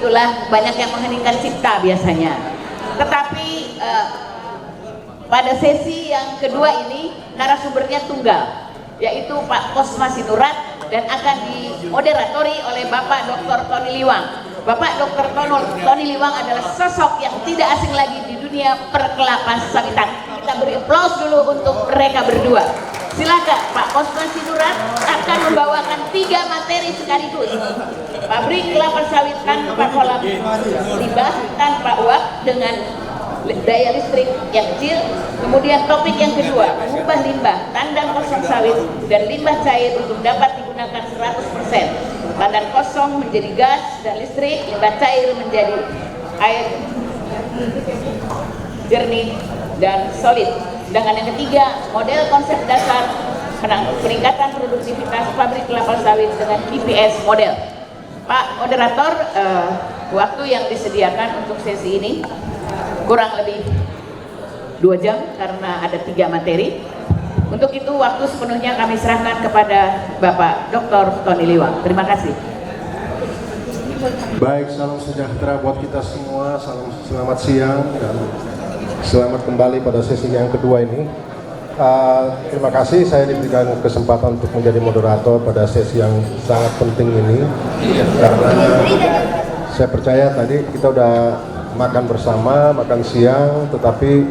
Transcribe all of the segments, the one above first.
begitulah, banyak yang mengheningkan cipta biasanya. Tetapi pada sesi yang kedua ini narasumbernya tunggal, yaitu Pak Posma Sinurat, dan akan dimoderatori oleh Bapak Dr. Tony Liwang. Bapak Dr. Tony Liwang adalah sosok yang tidak asing lagi di dunia perkelapa sawitan. Kita beri aplaus dulu untuk mereka berdua. Silakan, Pak Posma Sinurat akan membawakan 3 materi sekaligus. Pabrik kelapa sawit tanpa kolam limbah, tanpa uap dengan daya listrik yang kecil. Kemudian topik yang kedua, mengubah limbah tandang kosong sawit dan limbah cair untuk dapat digunakan 100%. Tandang kosong menjadi gas dan listrik, limbah cair menjadi air jernih dan solid. Sedangkan yang ketiga, model konsep dasar peningkatan produktivitas pabrik kelapa sawit dengan GPS model. Pak moderator, waktu yang disediakan untuk sesi ini kurang lebih 2 jam karena ada 3 materi. Untuk itu waktu sepenuhnya kami serahkan kepada Bapak Dr. Tony Liwang. Terima kasih. Baik, salam sejahtera buat kita semua, selamat siang dan selamat kembali pada sesi yang kedua ini. Terima kasih saya diberikan kesempatan untuk menjadi moderator pada sesi yang sangat penting ini, karena saya percaya tadi kita udah makan bersama, makan siang, tetapi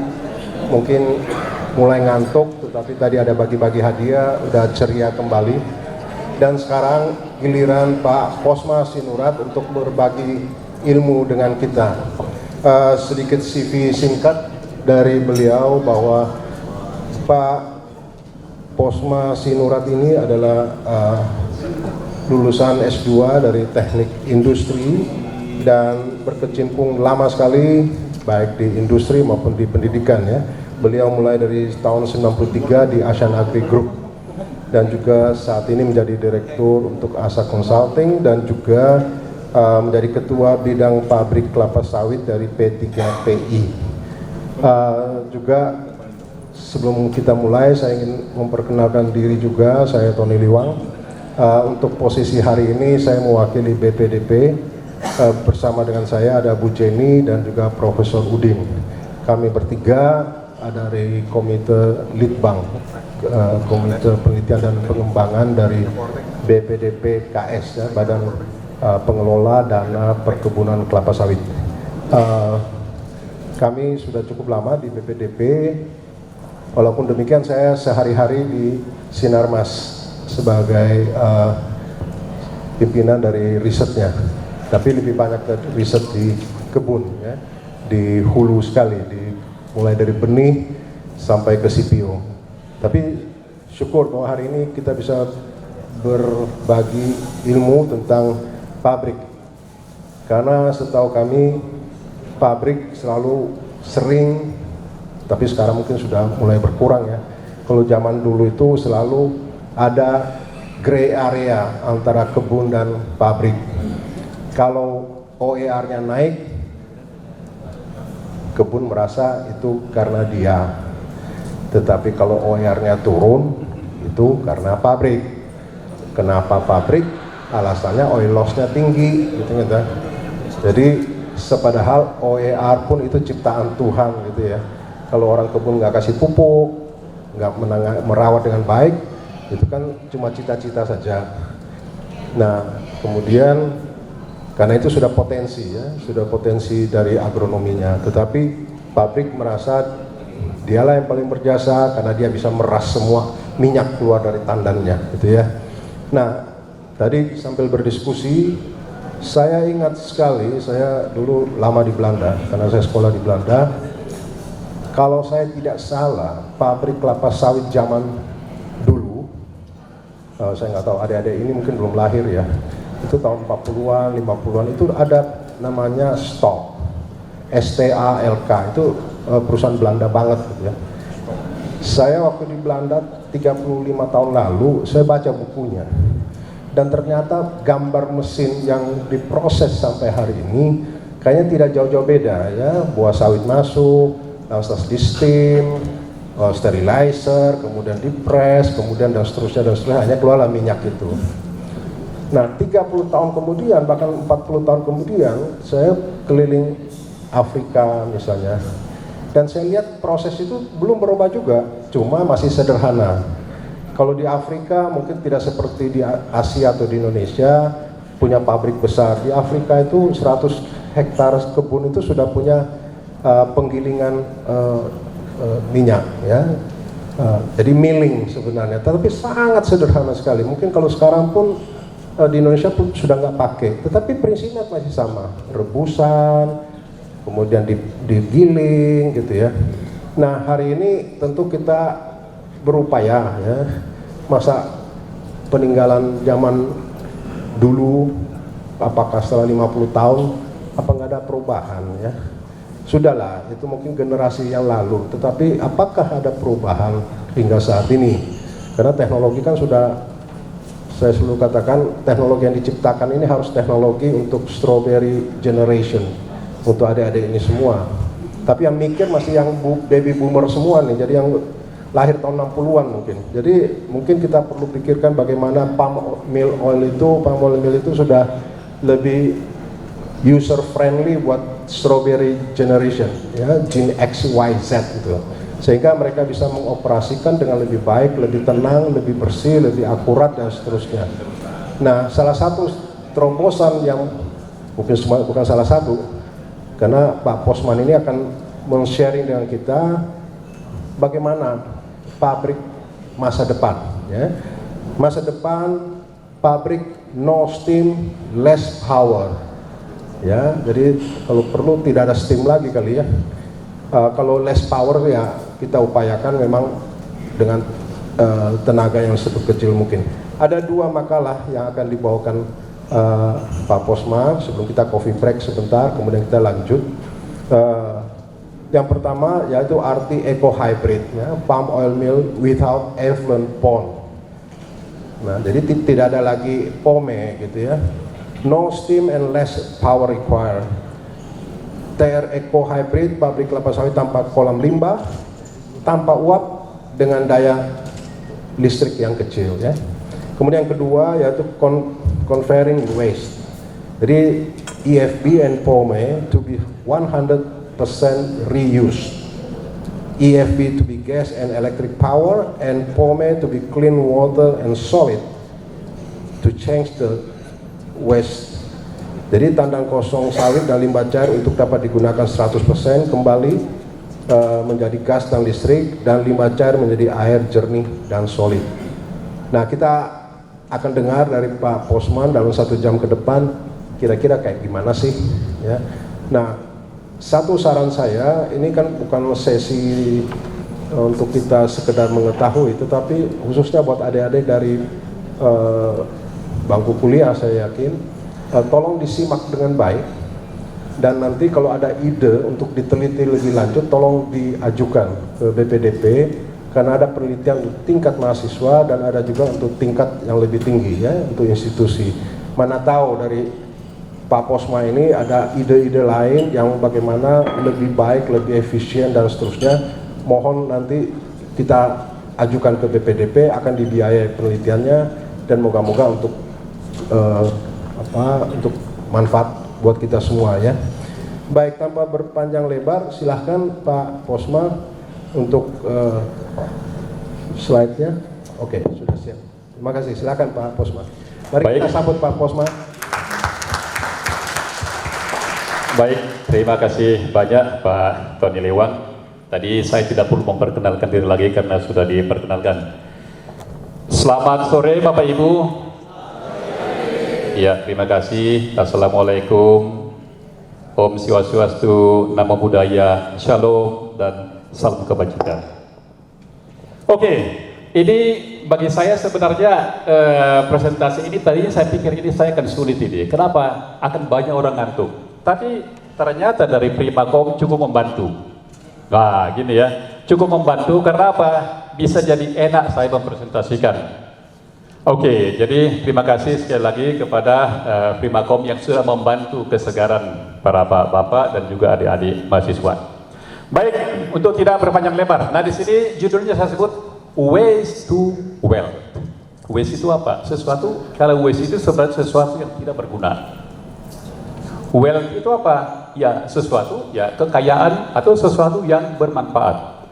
mungkin mulai ngantuk, tetapi tadi ada bagi-bagi hadiah, udah ceria kembali. Dan sekarang giliran Pak Posma Sinurat untuk berbagi ilmu dengan kita. Sedikit CV singkat dari beliau bahwa Pak Posma Sinurat ini adalah lulusan S2 dari Teknik Industri dan berkecimpung lama sekali baik di industri maupun di pendidikan ya. Beliau mulai dari tahun 93 di Asian Agri Group dan juga saat ini menjadi direktur untuk ASA Consulting dan juga menjadi ketua bidang pabrik kelapa sawit dari P3PI. Juga sebelum kita mulai saya ingin memperkenalkan diri juga, saya Tony Liwang. Untuk posisi hari ini saya mewakili BPDP. Bersama dengan saya ada Bu Jenny dan juga Profesor Udin. Kami bertiga ada dari Komite Litbang, Komite Penelitian dan Pengembangan dari BPDP KS ya, Badan Pengelola Dana Perkebunan Kelapa Sawit. Kami sudah cukup lama di BPDP. Walaupun demikian saya sehari-hari di Sinarmas sebagai pimpinan dari risetnya, tapi lebih banyak riset di kebun ya, di hulu sekali, mulai dari benih sampai ke CPO. Tapi syukur bahwa hari ini kita bisa berbagi ilmu tentang pabrik, karena setahu kami pabrik selalu sering, tapi sekarang mungkin sudah mulai berkurang ya. Kalau zaman dulu itu selalu ada gray area antara kebun dan pabrik. Kalau OER-nya naik, kebun merasa itu karena dia. Tetapi kalau OER-nya turun, itu karena pabrik. Kenapa pabrik? Alasannya oil loss-nya tinggi, gitu kan. Jadi sepadahal OER pun itu ciptaan Tuhan gitu ya. Kalau orang kebun nggak kasih pupuk, nggak merawat dengan baik, itu kan cuma cita-cita saja. Nah, kemudian karena itu sudah potensi ya, sudah potensi dari agronominya. Tetapi pabrik merasa dialah yang paling berjasa karena dia bisa meras semua minyak keluar dari tandannya, gitu ya. Nah, tadi sambil berdiskusi, saya ingat sekali, saya dulu lama di Belanda, karena saya sekolah di Belanda. Kalau saya tidak salah, pabrik kelapa sawit zaman dulu, saya nggak tahu, adik-adik ini mungkin belum lahir ya, itu tahun 40-an, 50-an, itu ada namanya Stalk, STALK, itu perusahaan Belanda banget gitu ya. Saya waktu di Belanda 35 tahun lalu, saya baca bukunya, dan ternyata gambar mesin yang diproses sampai hari ini kayaknya tidak jauh-jauh beda ya. Buah sawit masuk, langsung di steam, sterilizer, kemudian di press, kemudian dan seterusnya hanya keluarlah minyak itu. Nah, 30 tahun kemudian, bahkan 40 tahun kemudian, saya keliling Afrika misalnya, dan saya lihat proses itu belum berubah juga, cuma masih sederhana. Kalau di Afrika mungkin tidak seperti di Asia atau di Indonesia, punya pabrik besar. Di Afrika itu 100 hektar kebun itu sudah punya penggilingan minyak, ya. Jadi milling sebenarnya, tapi sangat sederhana sekali. Mungkin kalau sekarang pun di Indonesia pun sudah nggak pakai, tetapi prinsipnya masih sama, rebusan, kemudian digiling gitu ya. Nah, hari ini tentu kita berupaya ya, masa peninggalan zaman dulu, apakah setelah 50 tahun apa nggak ada perubahan ya? Sudahlah, itu mungkin generasi yang lalu, tetapi apakah ada perubahan hingga saat ini? Karena teknologi kan sudah, saya selalu katakan, teknologi yang diciptakan ini harus teknologi untuk strawberry generation, untuk adik-adik ini semua. Tapi yang mikir masih yang baby boomer semua nih, jadi yang lahir tahun 60-an mungkin. Jadi mungkin kita perlu pikirkan bagaimana palm oil itu sudah lebih user friendly buat strawberry generation, ya, Gen X, Y, Z gitu. Sehingga mereka bisa mengoperasikan dengan lebih baik, lebih tenang, lebih bersih, lebih akurat, dan seterusnya. Nah, salah satu terobosan yang mungkin bukan salah satu, karena Pak Posman ini akan men-sharing dengan kita bagaimana pabrik masa depan, ya. Masa depan pabrik no steam, less power, ya. Jadi kalau perlu tidak ada steam lagi kali ya. Kalau less power ya kita upayakan memang dengan tenaga yang sekecil mungkin. Ada 2 makalah yang akan dibawakan Pak Posma sebelum kita coffee break sebentar, kemudian kita lanjut. Yang pertama yaitu RT Eco Hybrid, ya, palm oil mill without effluent pond. Nah, jadi tidak ada lagi pome gitu ya. No steam and less power required. TR Eco Hybrid, pabrik kelapa sawit tanpa kolam limbah, tanpa uap, dengan daya listrik yang kecil ya. Kemudian yang kedua yaitu converting waste. Jadi EFB and POME to be 100% reused. EFB to be gas and electric power, and POME to be clean water and solid to change the waste. Jadi tandang kosong sawit dan limbah cair untuk dapat digunakan 100% kembali menjadi gas dan listrik, dan limbah cair menjadi air jernih dan solid. Nah, kita akan dengar dari Pak Posman dalam 1 jam ke depan kira-kira kayak gimana sih ya. Nah, satu saran saya, ini kan bukan sesi untuk kita sekedar mengetahui, tetapi khususnya buat adik-adik dari bangku kuliah, saya yakin tolong disimak dengan baik, dan nanti kalau ada ide untuk diteliti lebih lanjut tolong diajukan ke BPDP, karena ada penelitian untuk tingkat mahasiswa dan ada juga untuk tingkat yang lebih tinggi ya, untuk institusi. Mana tahu dari Pak Posma ini ada ide-ide lain yang bagaimana lebih baik, lebih efisien dan seterusnya. Mohon nanti kita ajukan ke BPDP, akan dibiayai penelitiannya, dan moga-moga untuk untuk manfaat buat kita semua ya. Baik, tanpa berpanjang lebar, silahkan Pak Posma untuk slide-nya. Oke, sudah siap. Terima kasih. Silahkan Pak Posma. Mari kita sambut Pak Posma. Baik, terima kasih banyak Pak Tony Lewang. Tadi saya tidak perlu memperkenalkan diri lagi karena sudah diperkenalkan. Selamat sore Bapak Ibu. Ya, terima kasih. Assalamualaikum. Om Swastiastu, Namo Buddhaya, Shalom, dan salam kebajikan. Oke, ini bagi saya sebenarnya presentasi ini tadinya saya pikir ini saya akan sulit ini. Kenapa? Akan banyak orang ngantuk. Tapi ternyata dari Primakom cukup membantu. Nah, gini ya, cukup membantu karena apa? Bisa jadi enak saya mempresentasikan. Oke, jadi terima kasih sekali lagi kepada Primakom yang sudah membantu kesegaran para bapak dan juga adik-adik mahasiswa. Baik, untuk tidak berpanjang lebar. Nah, di sini judulnya saya sebut Ways to Wealth. Waste itu apa? Sesuatu, kalau waste itu sebenarnya sesuatu yang tidak berguna. Wealth itu apa? Ya sesuatu, ya kekayaan atau sesuatu yang bermanfaat.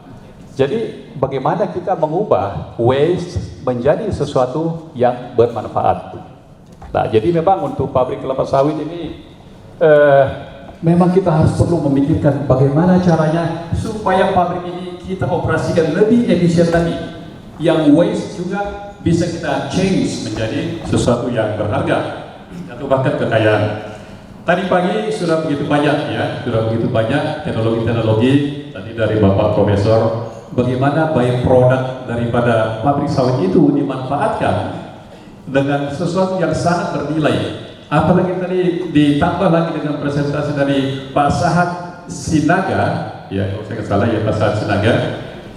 Jadi bagaimana kita mengubah waste menjadi sesuatu yang bermanfaat. Nah, jadi memang untuk pabrik kelapa sawit ini memang kita harus perlu memikirkan bagaimana caranya supaya pabrik ini kita operasikan lebih efisien lagi. Yang waste juga bisa kita change menjadi sesuatu yang berharga atau bahkan kekayaan. Tadi pagi sudah begitu banyak ya, sudah begitu banyak teknologi-teknologi tadi dari Bapak Profesor, bagaimana byproduct daripada pabrik sawit itu dimanfaatkan dengan sesuatu yang sangat bernilai. Apalagi tadi ditambah lagi dengan presentasi dari Pak Sahat Sinaga, ya kalau saya salah ya Pak Sahat Sinaga,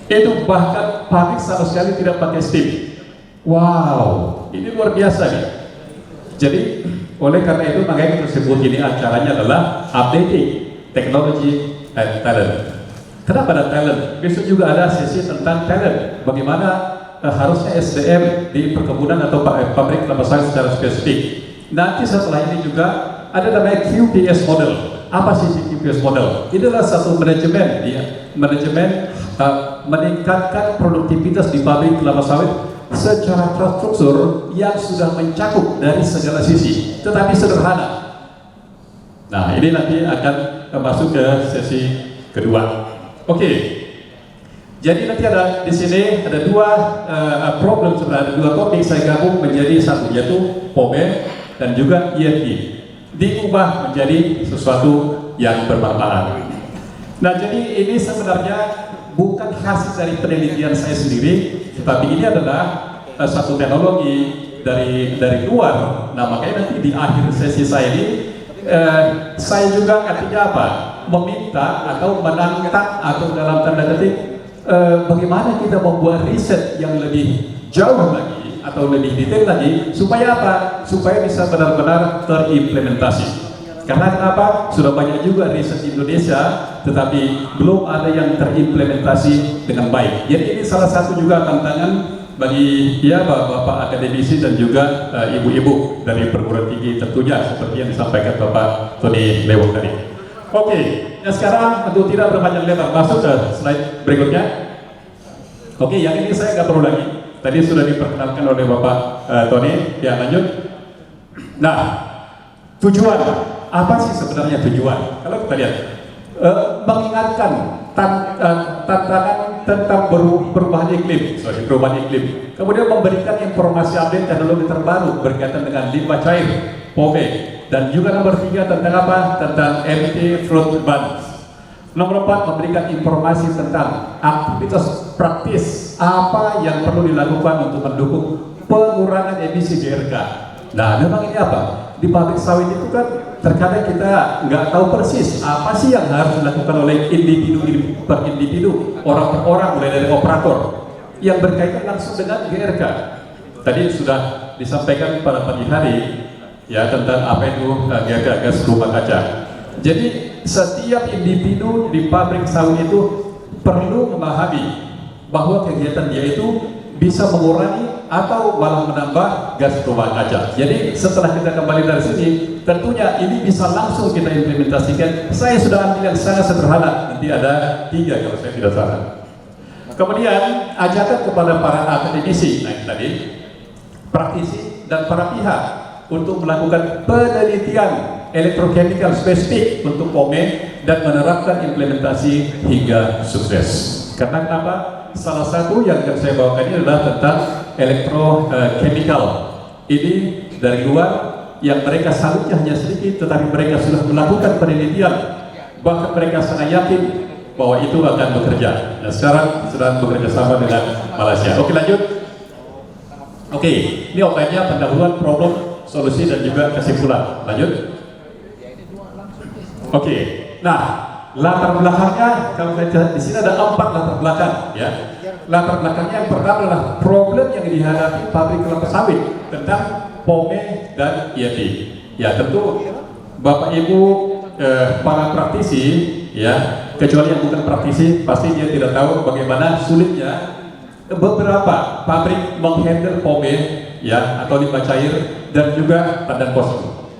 itu bahkan pabrik sama sekali tidak pakai steam. Wow, ini luar biasa nih. Jadi oleh karena itu makanya kita sebut ini acaranya adalah updating technology and talent. Kenapa ada talent? Besok juga ada sesi tentang talent. Bagaimana harusnya SDM di perkebunan atau pabrik kelapa sawit secara spesifik. Nanti setelah ini juga ada namanya QPS model. Apa sih QPS model? Ini adalah satu manajemen, ya, manajemen meningkatkan produktivitas di pabrik kelapa sawit secara terstruktur yang sudah mencakup dari segala sisi, tetapi sederhana. Nah, ini nanti akan masuk ke sesi kedua. Oke. Jadi nanti ada di sini ada dua problem sebenarnya, dua topik saya gabung menjadi satu, yaitu POME dan juga ESG. Diubah menjadi sesuatu yang bermanfaat. Nah, jadi ini sebenarnya bukan hasil dari penelitian saya sendiri, tetapi ini adalah satu teknologi dari luar. Nah, makanya nanti di akhir sesi saya ini saya juga artinya apa? Meminta atau menantang atau dalam tanda kutip bagaimana kita membuat riset yang lebih jauh lagi atau lebih detail lagi supaya apa? Supaya bisa benar-benar terimplementasi. Karena kenapa? Sudah banyak juga riset di Indonesia, tetapi belum ada yang terimplementasi dengan baik. Jadi ini salah satu juga tantangan bagi ya bapak akademisi dan juga ibu-ibu dari perguruan tinggi tentunya, seperti yang disampaikan Bapak Tony Lewong tadi. Oke, nah sekarang untuk tidak berpanjang lebar, masuk ke slide berikutnya. Oke, yang ini saya nggak perlu lagi. Tadi sudah diperkenalkan oleh Bapak Tony. Ya, lanjut. Nah, tujuan apa sih sebenarnya tujuan? Kalau kita lihat mengingatkan tantangan tentang perubahan iklim, kemudian memberikan informasi update teknologi terbaru berkaitan dengan limbah cair, POME, dan juga nomor 3 tentang apa? Tentang MT Float Balance. Nomor 4 memberikan informasi tentang aktivitas praktis apa yang perlu dilakukan untuk mendukung pengurangan emisi GRK. Nah, memang ini apa? Di pabrik sawit itu kan terkadang kita nggak tahu persis apa sih yang harus dilakukan oleh individu per individu, orang per orang, mulai dari operator yang berkaitan langsung dengan GRK. Tadi sudah disampaikan pada pagi hari ya tentang apa itu GRK, gas rumah kaca. Jadi setiap individu di pabrik sawit itu perlu memahami bahwa kegiatan dia itu bisa mengurangi atau malah menambah gas rumah kaca. Jadi setelah kita kembali dari sini, tentunya ini bisa langsung kita implementasikan. Saya sudah ambil yang sangat sederhana, nanti ada 3 kalau saya tidak salah. Kemudian ajakan kepada para akademisi, nah ini tadi, praktisi dan para pihak untuk melakukan penelitian elektrochemical spesifik untuk POME dan menerapkan implementasi hingga sukses. Karena kenapa? Salah satu yang saya bawakan ini adalah tentang elektrochemical. Ini dari luar yang mereka salutnya hanya sedikit, tetapi mereka sudah melakukan penelitian, bahkan mereka sangat yakin bahwa itu akan bekerja. Dan sekarang sedang bekerja sama dengan Malaysia. Oke, lanjut. Oke, ini outline-nya pendahuluan, problem, solusi, dan juga kesimpulan. Lanjut. Oke, nah latar belakangnya kalau kita di sini ada 4 latar belakang ya. Latar belakangnya yang pertama adalah problem yang dihadapi pabrik kelapa sawit tentang POME dan EFD. Ya tentu Bapak Ibu para praktisi ya, kecuali yang bukan praktisi pasti dia tidak tahu bagaimana sulitnya beberapa pabrik menghandle POME ya, atau limbah cair, dan juga badan pos.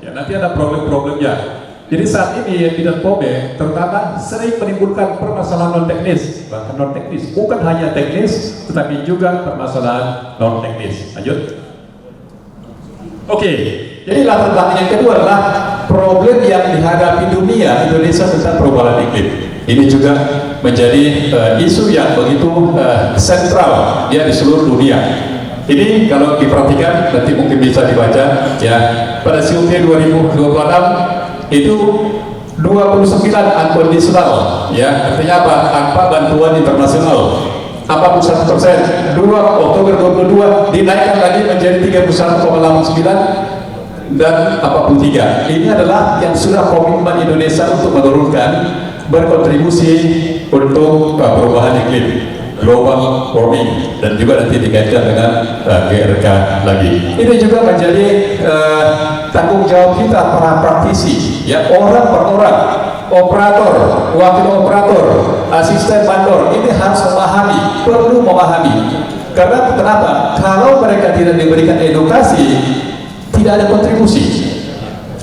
Ya, nanti ada problem-problemnya. Jadi saat ini bidang POME terutama sering menimbulkan permasalahan non teknis, bahkan non teknis, bukan hanya teknis, tetapi juga permasalahan non teknis. Lanjut. Oke, jadi latar belakang yang kedua adalah problem yang dihadapi dunia Indonesia tentang perubahan iklim. Ini juga menjadi isu yang begitu sentral ya di seluruh dunia. Ini kalau diperhatikan nanti mungkin bisa dibaca ya, pada COP 2026 itu 29 unconditional ya, artinya apa? Tanpa bantuan internasional. 41%, 2 Oktober 22 dinaikkan lagi menjadi 31,89 dan 43. Ini adalah yang sudah komitmen Indonesia untuk menurunkan, berkontribusi untuk perubahan iklim, global warming, dan juga nanti dikaitkan dengan GRK lagi. Ini juga menjadi tanggung jawab kita para praktisi, ya, orang per orang, operator, wakil operator, asisten mandor, ini harus memahami, perlu memahami. Karena kenapa? Kalau mereka tidak diberikan edukasi, tidak ada kontribusi.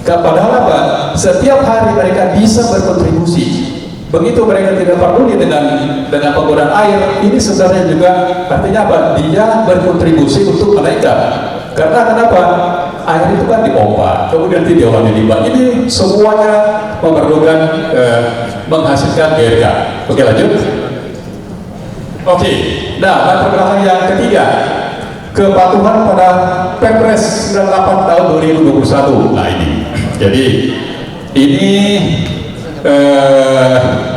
Padahal apa? Setiap hari mereka bisa berkontribusi. Begitu mereka tidak peduli dengan penggunaan air, ini sebenarnya juga artinya apa? Dia berkontribusi untuk menaikkan. Karena kenapa? Air itu kan dipompa, kemudian nanti diolah di limbah. Ini semuanya memerlukan menghasilkan GRK. Oke, lanjut. Oke, nah latar belakang yang ketiga, kepatuhan pada Perpres 98 tahun 2021. Nah ini, jadi ini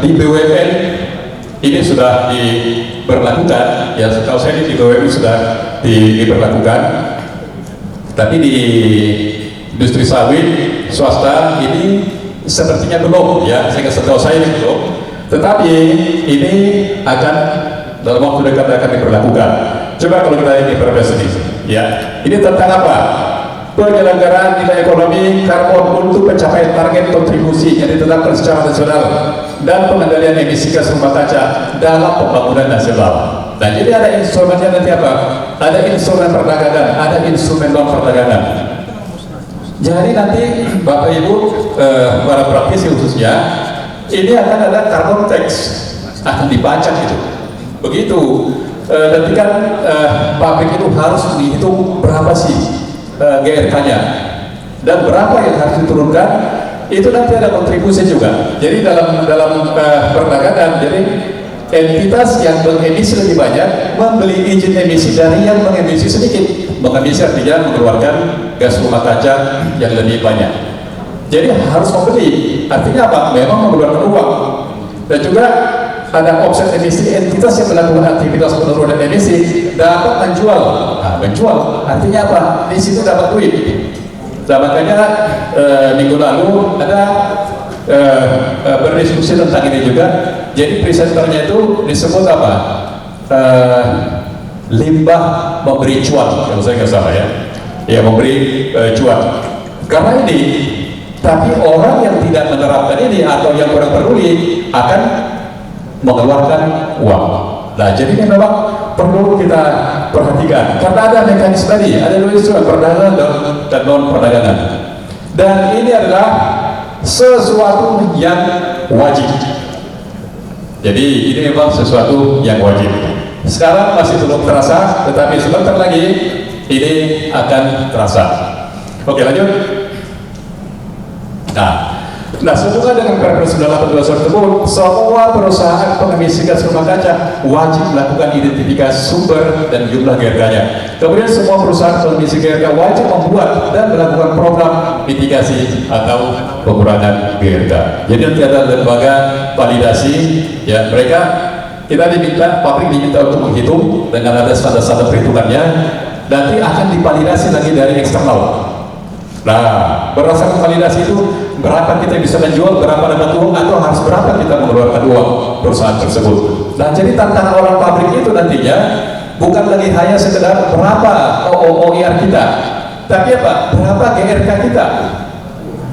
di BUMN ini sudah diberlakukan, ya setahu saya di BUMN sudah diberlakukan, tapi di industri sawit swasta ini sepertinya belum, ya setahu saya belum, tetapi ini akan dalam waktu dekat akan diberlakukan. Coba kalau kita ini Perpres ini, ya ini tentang apa? Penyelenggaraan nilai ekonomi karbon untuk pencapaian target kontribusi yang ditetapkan secara nasional dan pengendalian emisi gas rumah kaca dalam pembangunan nasional. Nah, jadi ada instrumennya nanti apa? Ada instrumen perdagangan, ada instrumen non perdagangan. Jadi nanti Bapak Ibu para praktisi khususnya, ini akan ada carbon tax, akan dipajak itu. Begitu. Nanti kan pabrik itu harus dihitung berapa sih GRK-nya dan berapa yang harus diturunkan, itu nanti ada kontribusi juga. Jadi dalam perdagangan, jadi entitas yang mengemisi lebih banyak membeli izin emisi dari yang mengemisi sedikit. Mengemisi artinya mengeluarkan gas rumah kaca yang lebih banyak. Jadi harus membeli, artinya apa? Memang mengeluarkan uang. Dan juga ada offset emisi, entitas yang melakukan aktivitas penurunan emisi dapat menjual. Nah, menjual artinya apa? Di situ dapat duit. Nah, makanya minggu lalu ada berdiskusi tentang ini juga. Jadi presenternya itu disebut apa? Limbah memberi cuan, kalau saya nggak salah ya. Ya, memberi cuan. Karena ini, tapi orang yang tidak menerapkan ini atau yang kurang peduli akan mengeluarkan uang. Nah, jadi ini memang perlu kita perhatikan karena ada mekanisme tadi, ada dua instrumen, perdagangan dan non perdagangan. Dan ini adalah sesuatu yang wajib. Jadi ini memang sesuatu yang wajib. Sekarang masih belum terasa, tetapi sebentar lagi ini akan terasa. Oke, lanjut. Nah, sehubungan dengan Perpres 98 tersebut, semua perusahaan pengemisi gas rumah kaca wajib melakukan identifikasi sumber dan jumlah GRK-nya. Kemudian semua perusahaan pengemisi GRK wajib membuat dan melakukan program mitigasi atau pengurangan GRK. Jadi nanti ada lembaga validasi, ya mereka kita diminta, pabrik diminta untuk menghitung dengan ada standar-standar perhitungannya, nanti akan divalidasi lagi dari eksternal. Nah, berdasarkan validasi itu berapa kita bisa menjual, berapa dapat uang, atau harus berapa kita mengeluarkan uang perusahaan tersebut. Nah, jadi tantangan orang pabrik itu nantinya bukan lagi hanya sekedar berapa OIR kita, tapi apa? Berapa GRK kita?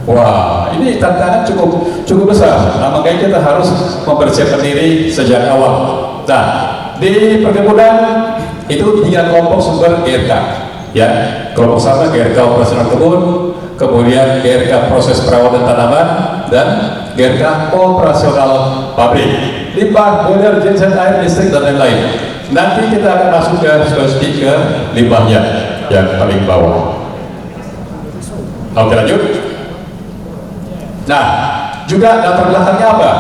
Wah, ini tantangan cukup besar. Nah, makanya kita harus mempersiapkan diri sejak awal. Nah, di perkebunan itu 3 kelompok sumber GRK. ya, kelompok sama GRK operasional kebun, kemudian GRK proses perawatan tanaman, dan GRK operasional pabrik, limbah, boiler, genset, air, listrik, dan lain-lain. Nanti kita akan masuk ke limbahnya yang paling bawah. Oke, lanjut. Nah, juga latar belakangnya apa?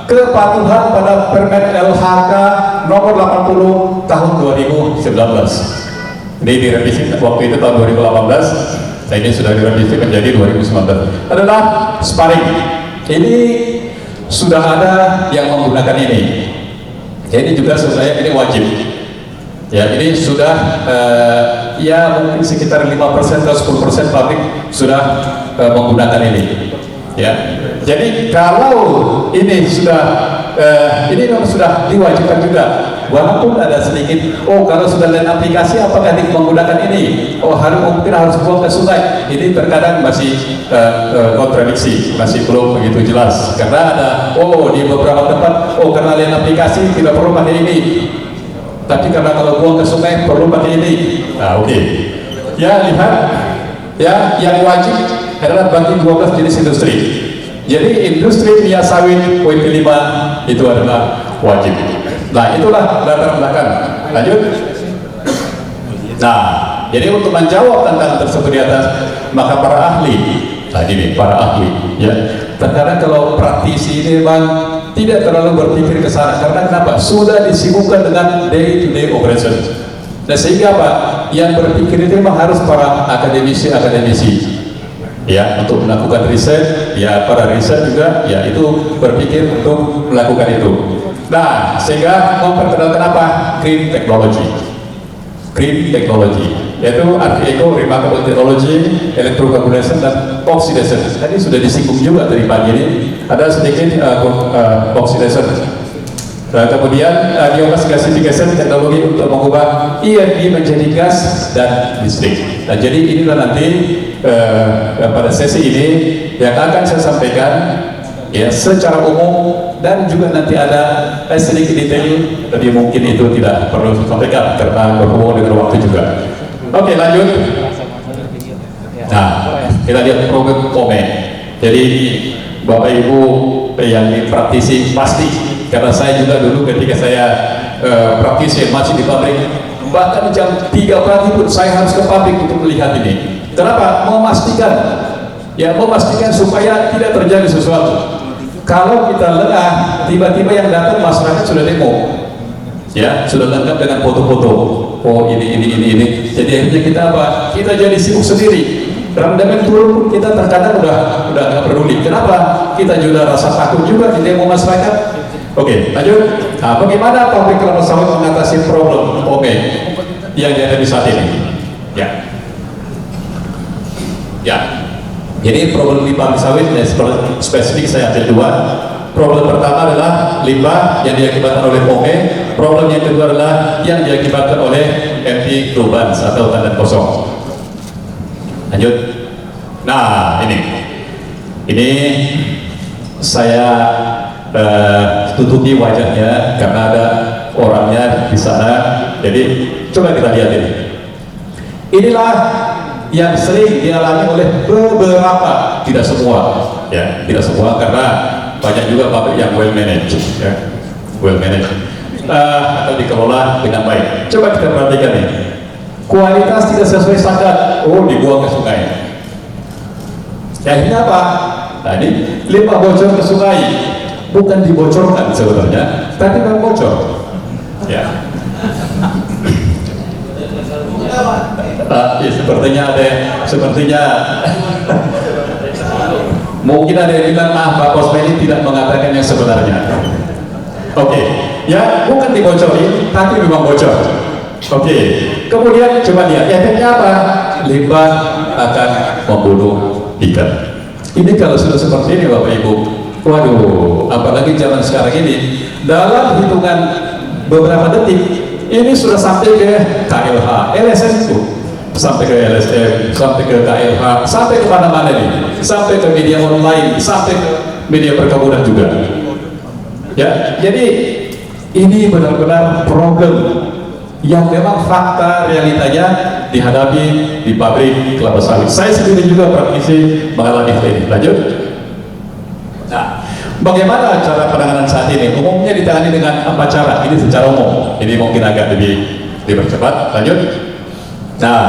Kepatuhan pada Permen LHK nomor 80 tahun 2019. Ini direvisi waktu itu tahun 2018. Ini sudah direvisi menjadi 2019. Adalah sparring. Ini sudah ada yang menggunakan ini. Jadi juga sebenarnya ini wajib. Ya, ini sudah ya mungkin sekitar 5% atau 10% pabrik sudah menggunakan ini. Ya, jadi kalau ini sudah ini memang sudah diwajibkan juga, walaupun ada sedikit. Oh, kalau sudah lain aplikasi, apakah menggunakan ini? Oh, mungkin harus buang ke sungai. Ini terkadang masih kontradiksi, masih belum begitu jelas. Karena ada, oh di beberapa tempat, oh karena lain aplikasi tidak perlu pakai ini. Tapi karena kalau buang ke sungai perlu pakai ini. Nah, oke. Ya, lihat. Ya, yang wajib adalah bagi 12 jenis industri. Jadi industri minyak sawit poin kelima itu adalah wajib. Nah, itulah latar belakang. Lanjut. Nah, jadi untuk menjawab tantangan tersebut di atas, maka para ahli, tadi nih para ahli, ya. Terkadang kalau praktisi ini memang tidak terlalu berpikir ke sana. Karena kenapa? Sudah disibukkan dengan day-to-day operation. Nah, sehingga apa? Yang berpikir itu memang harus para akademisi, ya, untuk melakukan riset. Ya, para riset juga, ya, itu berpikir untuk melakukan itu. Nah, sehingga memperkenalkan apa? Green technology, yaitu Arti-Eco, Remarkable Technology, Electrocarbonation, dan Oxidation. Tadi sudah disinggung juga dari pagi ini. Ada sedikit oxidation. Nah, kemudian biogas gasification, teknologi untuk mengubah ENI menjadi gas dan listrik. Nah, jadi inilah nanti pada sesi ini yang akan saya sampaikan, ya, secara umum, dan juga nanti ada sedikit detail, tapi mungkin itu tidak perlu disampaikan karena berhubungan dengan waktu juga. Oke, lanjut. Nah, kita lihat program POME. Jadi Bapak Ibu yang praktisi pasti, karena saya juga dulu ketika saya praktisi masih di pabrik, bahkan jam 3 pagi pun saya harus ke pabrik untuk melihat ini. Kenapa? Memastikan supaya tidak terjadi sesuatu. Kalau kita lengah, tiba-tiba yang datang masyarakat sudah demo, ya, sudah lengkap dengan foto-foto. Oh, ini. Jadi akhirnya kita apa? Kita jadi sibuk sendiri. Rendaman turun pun kita terkadang udah nggak peduli. Kenapa? Kita juga rasa takut juga di demo masyarakat. Oke, lanjut. Nah, bagaimana pabrik kelapa sawit mengatasi problem yang dihadapi saat ini? Ya. Jadi problem limbah sawit spesifik saya ambil dua. Problem pertama adalah limbah yang diakibatkan oleh Problem yang kedua adalah yang diakibatkan oleh empty globans atau tandan kosong. Lanjut. Nah, ini saya tutupi wajahnya karena ada orangnya di sana. Jadi coba kita lihat ini. Inilah yang sering dialami oleh beberapa, tidak semua, ya, tidak semua, karena banyak juga pabrik yang well managed, ya, atau dikelola dengan baik. Coba kita perhatikan nih, kualitas tidak sesuai standar, dibuang ke sungai. Akhirnya apa? Tadi limbah bocor ke sungai, bukan dibocorkan sebenarnya, tapi memang bocor, ya. Ya, sepertinya mungkin ada yang bilang, Pak Posmeni tidak mengatakan yang sebenarnya. Oke, ya, bukan dibocorin, tapi memang bocor. Oke, kemudian coba lihat efeknya apa? Limbah akan membunuh ikan. Ini kalau sudah seperti ini Bapak Ibu, waduh, apalagi zaman sekarang ini, dalam hitungan beberapa detik ini sudah sampai ke KLH, LSM itu, sampai ke LSM, sampai ke KLH, sampai ke mana-mana nih, sampai ke media online, sampai ke media perkebunan juga. Ya, jadi ini benar-benar problem yang memang fakta realitanya dihadapi di pabrik kelapa sawit. Saya sendiri juga praktisi mengalami hal ini. Lanjut. Nah, bagaimana cara penanganan saat ini? Umumnya ditangani dengan 4 cara. Ini secara umum. Ini mungkin agak lebih dipercepat. Lanjut. Nah,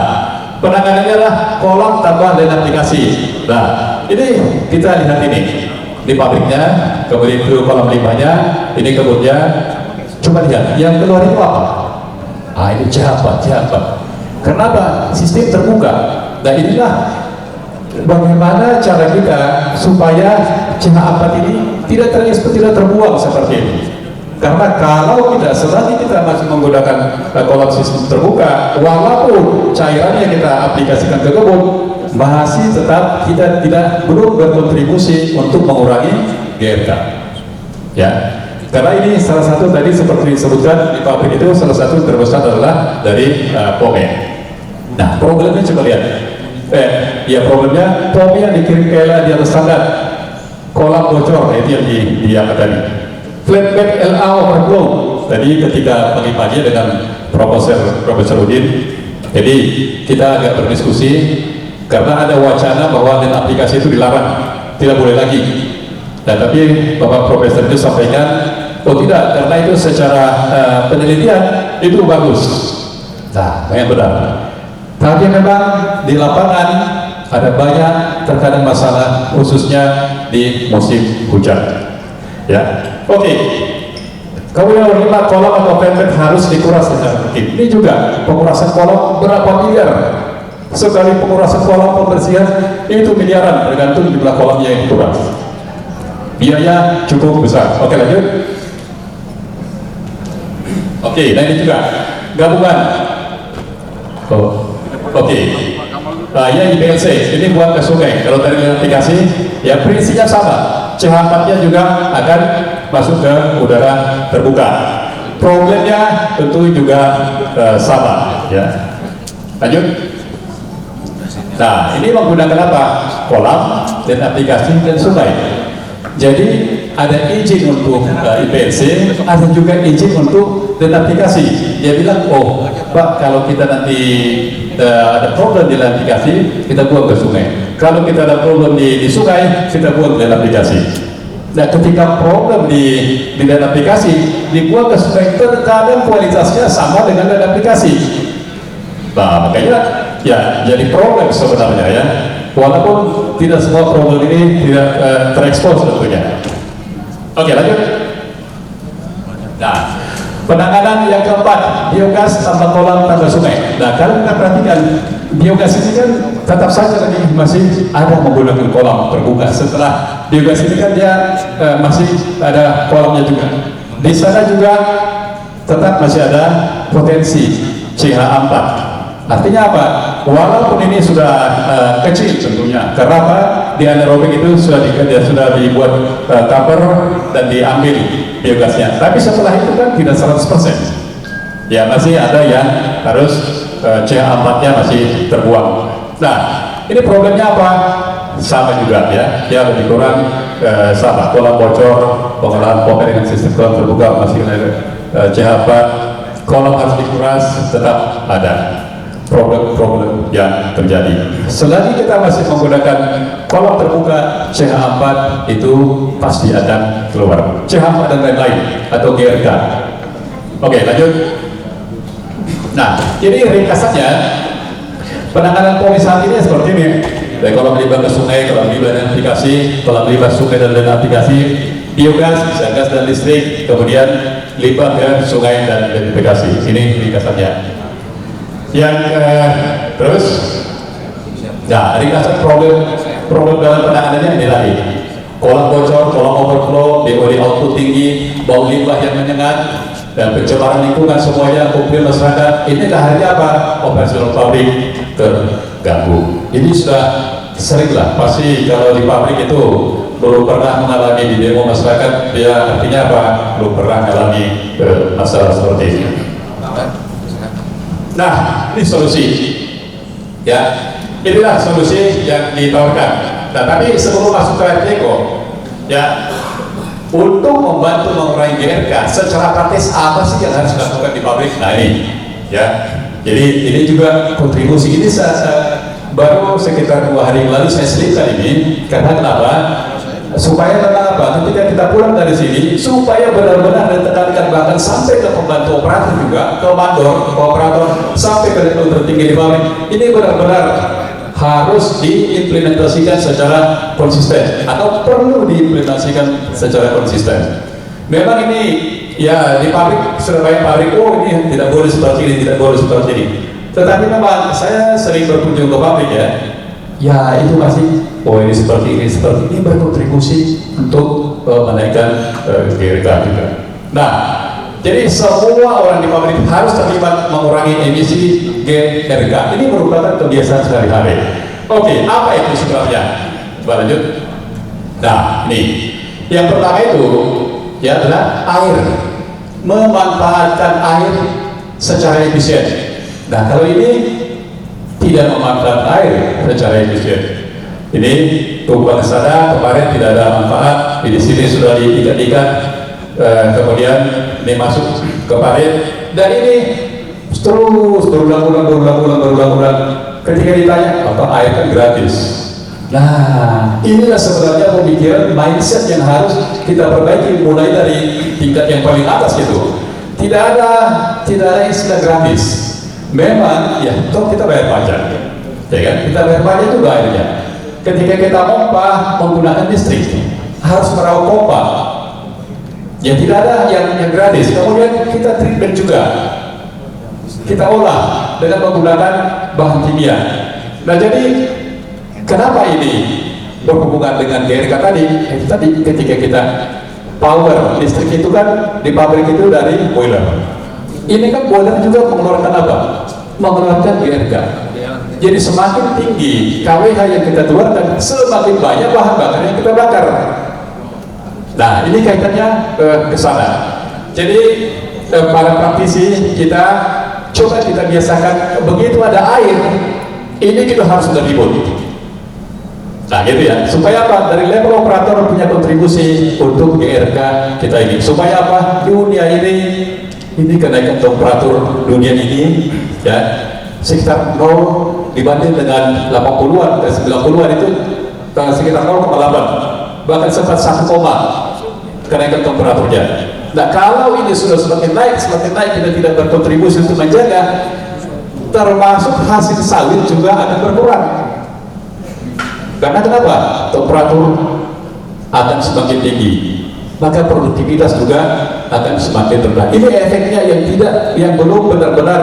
penanganannya adalah kolam tambah dan aplikasi. Nah, ini kita lihat ini di pabriknya, kemudian itu kolam limbahnya, ini kebunnya. Coba lihat, yang keluar itu apa? Ah, ini jahat. Kenapa? Sistem terbuka. Nah, inilah bagaimana cara kita supaya CH4 ini tidak terbuang seperti ini. Karena kalau kita selagi kita masih menggunakan kolam sistem terbuka, walaupun cairannya kita aplikasikan ke kebun, masih tetap kita belum berkontribusi untuk mengurangi GRK. Ya, karena ini salah satu tadi seperti disebutkan di pabrik itu salah satu terbesar adalah dari POME. Nah, problemnya coba lihat. Problemnya POME yang dikirim ke LA di atas standar, kolam bocor, itu yang diangkat tadi. Flatback LA overflow tadi ketika pagi-pagi dengan Profesor Udin, jadi kita agak berdiskusi karena ada wacana bahwa dan aplikasi itu dilarang, tidak boleh lagi. Nah, tapi Bapak Profesor itu sampaikan, oh tidak, karena itu secara penelitian itu bagus. Nah, yang benar. Tapi memang di lapangan ada banyak terkadang masalah, khususnya di musim hujan. Ya, oke. Kemudian nomor 5, kolam atau pempek harus dikuras dengan mungkin. Ini juga pengurasan kolam berapa miliar? Sekali pengurasan kolam pembersihan itu miliaran, tergantung jumlah kolamnya yang dikuras. Biaya cukup besar. Oke, lanjut. Oke, nah ini juga gabungan. Oke. Nah, ya IPLC ini buat ke sungai. Kalau tadi aplikasi, ya prinsipnya sama. CH4-nya juga akan masuk ke udara terbuka. Problemnya tentu juga sama, ya. Lanjut. Nah, ini menggunakan apa? Kolam dan aplikasi dan sungai. Jadi ada izin untuk IPLC, ada juga izin untuk dan aplikasi. Dia bilang, oh Pak, kalau kita nanti ada problem di aplikasi, kita buang ke sungai. Kalau kita ada problem di sungai, kita buang ke aplikasi. Nah, ketika problem di aplikasi dibuang ke sungai, terkadang kualitasnya sama dengan aplikasi. Nah, makanya ya jadi problem sebenarnya ya. Walaupun tidak semua problem ini tidak terekspos tentunya. Oke, lanjut. Nah, penanganan yang keempat, biogas tambah kolam tambah sungai. Nah, kalau kita perhatikan biogas ini kan tetap saja tadi masih ada menggunakan kolam terbuka. Setelah biogas ini kan dia masih ada kolamnya juga. Di sana juga tetap masih ada potensi CH4. Artinya apa? Walaupun ini sudah kecil tentunya, karena apa? Di anaerobik itu sudah dibuat cover dan diambil biogasnya. Tapi setelah itu kan tidak 100%. Ya masih ada yang harus CH4-nya masih terbuang. Nah, ini problemnya apa? Sama juga ya, lebih kurang sama. Kolam bocor, pengolahan POME dengan sistem kolam terbuka masih CH4. Kolam harus dikuras, tetap ada problem-problem yang terjadi. Selagi kita masih menggunakan kolam terbuka, CH4 itu pasti akan keluar. CH4 dan lain-lain atau GRK. Oke, lanjut. Nah, ini ringkasannya penanganan POME saat ini seperti ini. Dari kolam limbah ke sungai, kolam limbah dan aplikasi, kolam limbah sungai dan aplikasi, biogas, bisa gas dan listrik, kemudian limbah ke sungai dan aplikasi. Ini ringkasannya. Yang terus, nah ringkasan problem dalam penanganannya ini tadi. Kolam bocor, kolam overflow, DOD output tinggi, bau limbah yang menyengat, dan pencemaran lingkungan semuanya komplain masyarakat. Ini akhirnya apa? Operasional pabrik terganggu. Ini sudah sering lah, pasti kalau di pabrik itu belum pernah mengalami di demo masyarakat, dia artinya apa? Belum pernah mengalami masalah seperti ini. Nah, ini solusi. Ya, inilah solusi yang ditawarkan. Nah, tapi sebelum masuk ke RTECO, ya, untuk membantu mengurangi GRK, secara praktis apa sih yang harus dilakukan di pabrik? Nah ini, ya, Jadi ini juga kontribusi ini baru sekitar 2 hari yang lalu saya selipkan ini karena kenapa? Supaya apa? Ketika kita pulang dari sini, supaya benar-benar ditekankan bahkan sampai ke pembantu operator juga, ke mandor, ke operator, sampai ke direktur tertinggi di pabrik, ini benar-benar harus diimplementasikan secara konsisten atau perlu diimplementasikan secara konsisten. Memang ini ya di pabrik sudah banyak pabrik, oh ini tidak boleh seperti ini, tidak boleh seperti ini. Tetapi memang saya sering berkunjung ke pabrik ya itu masih oh ini seperti ini berkontribusi untuk menaikkan GRK juga. Nah, jadi semua orang di pabrik harus terlibat mengurangi emisi GRK. Ini merupakan kebiasaan sehari-hari. Oke, apa itu sebabnya? Coba lanjut. Nah, ini yang pertama itu ya adalah air, memanfaatkan air secara efisien. Nah, kalau ini tidak memanfaatkan air secara efisien, ini tubuh sana kemarin tidak ada manfaat, di sini sudah diikat-ikat, kemudian ini masuk ke parit, dan ini terus berulang-ulang. Ketika ditanya, apa air kan gratis? Nah, inilah sebenarnya pemikiran mindset yang harus kita perbaiki mulai dari tingkat yang paling atas gitu. Tidak ada istilah gratis. Memang ya, toh kita bayar pajak, ya kan? Kita bayar pajak juga airnya. Ketika kita pompa menggunakan listrik, harus merawat pompa. Ya tidak ada yang gratis. Kemudian kita treatment juga, kita olah dengan menggunakan bahan kimia. Nah jadi kenapa ini berhubungan dengan GRK tadi? Tadi ketika kita power listrik itu kan di pabrik itu dari boiler. Ini kan boiler juga mengeluarkan apa? Mengeluarkan GRK. Jadi semakin tinggi KWH yang kita keluarkan, semakin banyak bahan bakar yang kita bakar. Nah, ini kaitannya ke sana. Jadi para praktisi kita coba kita biasakan begitu ada air, ini kita harus berribut. Nah, gitu ya. Supaya apa? Dari level operator punya kontribusi untuk GRK kita ini. Supaya apa? Dunia ini kenaikan temperatur dunia ini ya sekitar 0 dibanding dengan 80-an dan 90-an itu sekitar 0,8, bahkan sempat 1, kenaikan temperaturnya. Nah, kalau ini sudah semakin naik kita tidak berkontribusi untuk menjaga, termasuk hasil sawit juga akan berkurang. Karena kenapa? Temperatur akan semakin tinggi, maka produktivitas juga akan semakin rendah. Ini efeknya yang belum benar-benar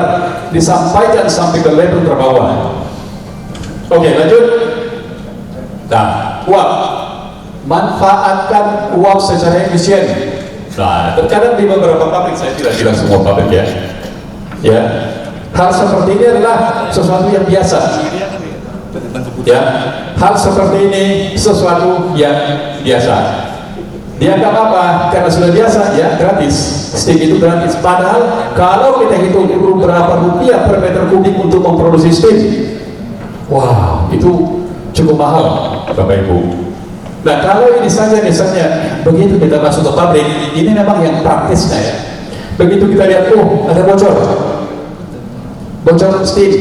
disampaikan sampai ke level terbawah. Oke, lanjut. Nah, uap, manfaatkan uap secara efisien. Nah, terkadang di beberapa pabrik, saya tidak bilang semua pabrik ya, hal seperti ini adalah sesuatu yang biasa. Ya, hal seperti ini sesuatu yang biasa. Dianggap apa? Karena sudah biasa, ya gratis. Steam itu gratis. Padahal kalau kita hitung berapa rupiah per meter kubik untuk memproduksi steam, wow, itu cukup mahal, Bapak Ibu. Nah, kalau ini saja misalnya begitu kita masuk ke pabrik, ini memang yang praktisnya ya. Begitu kita lihat, oh ada bocor steam.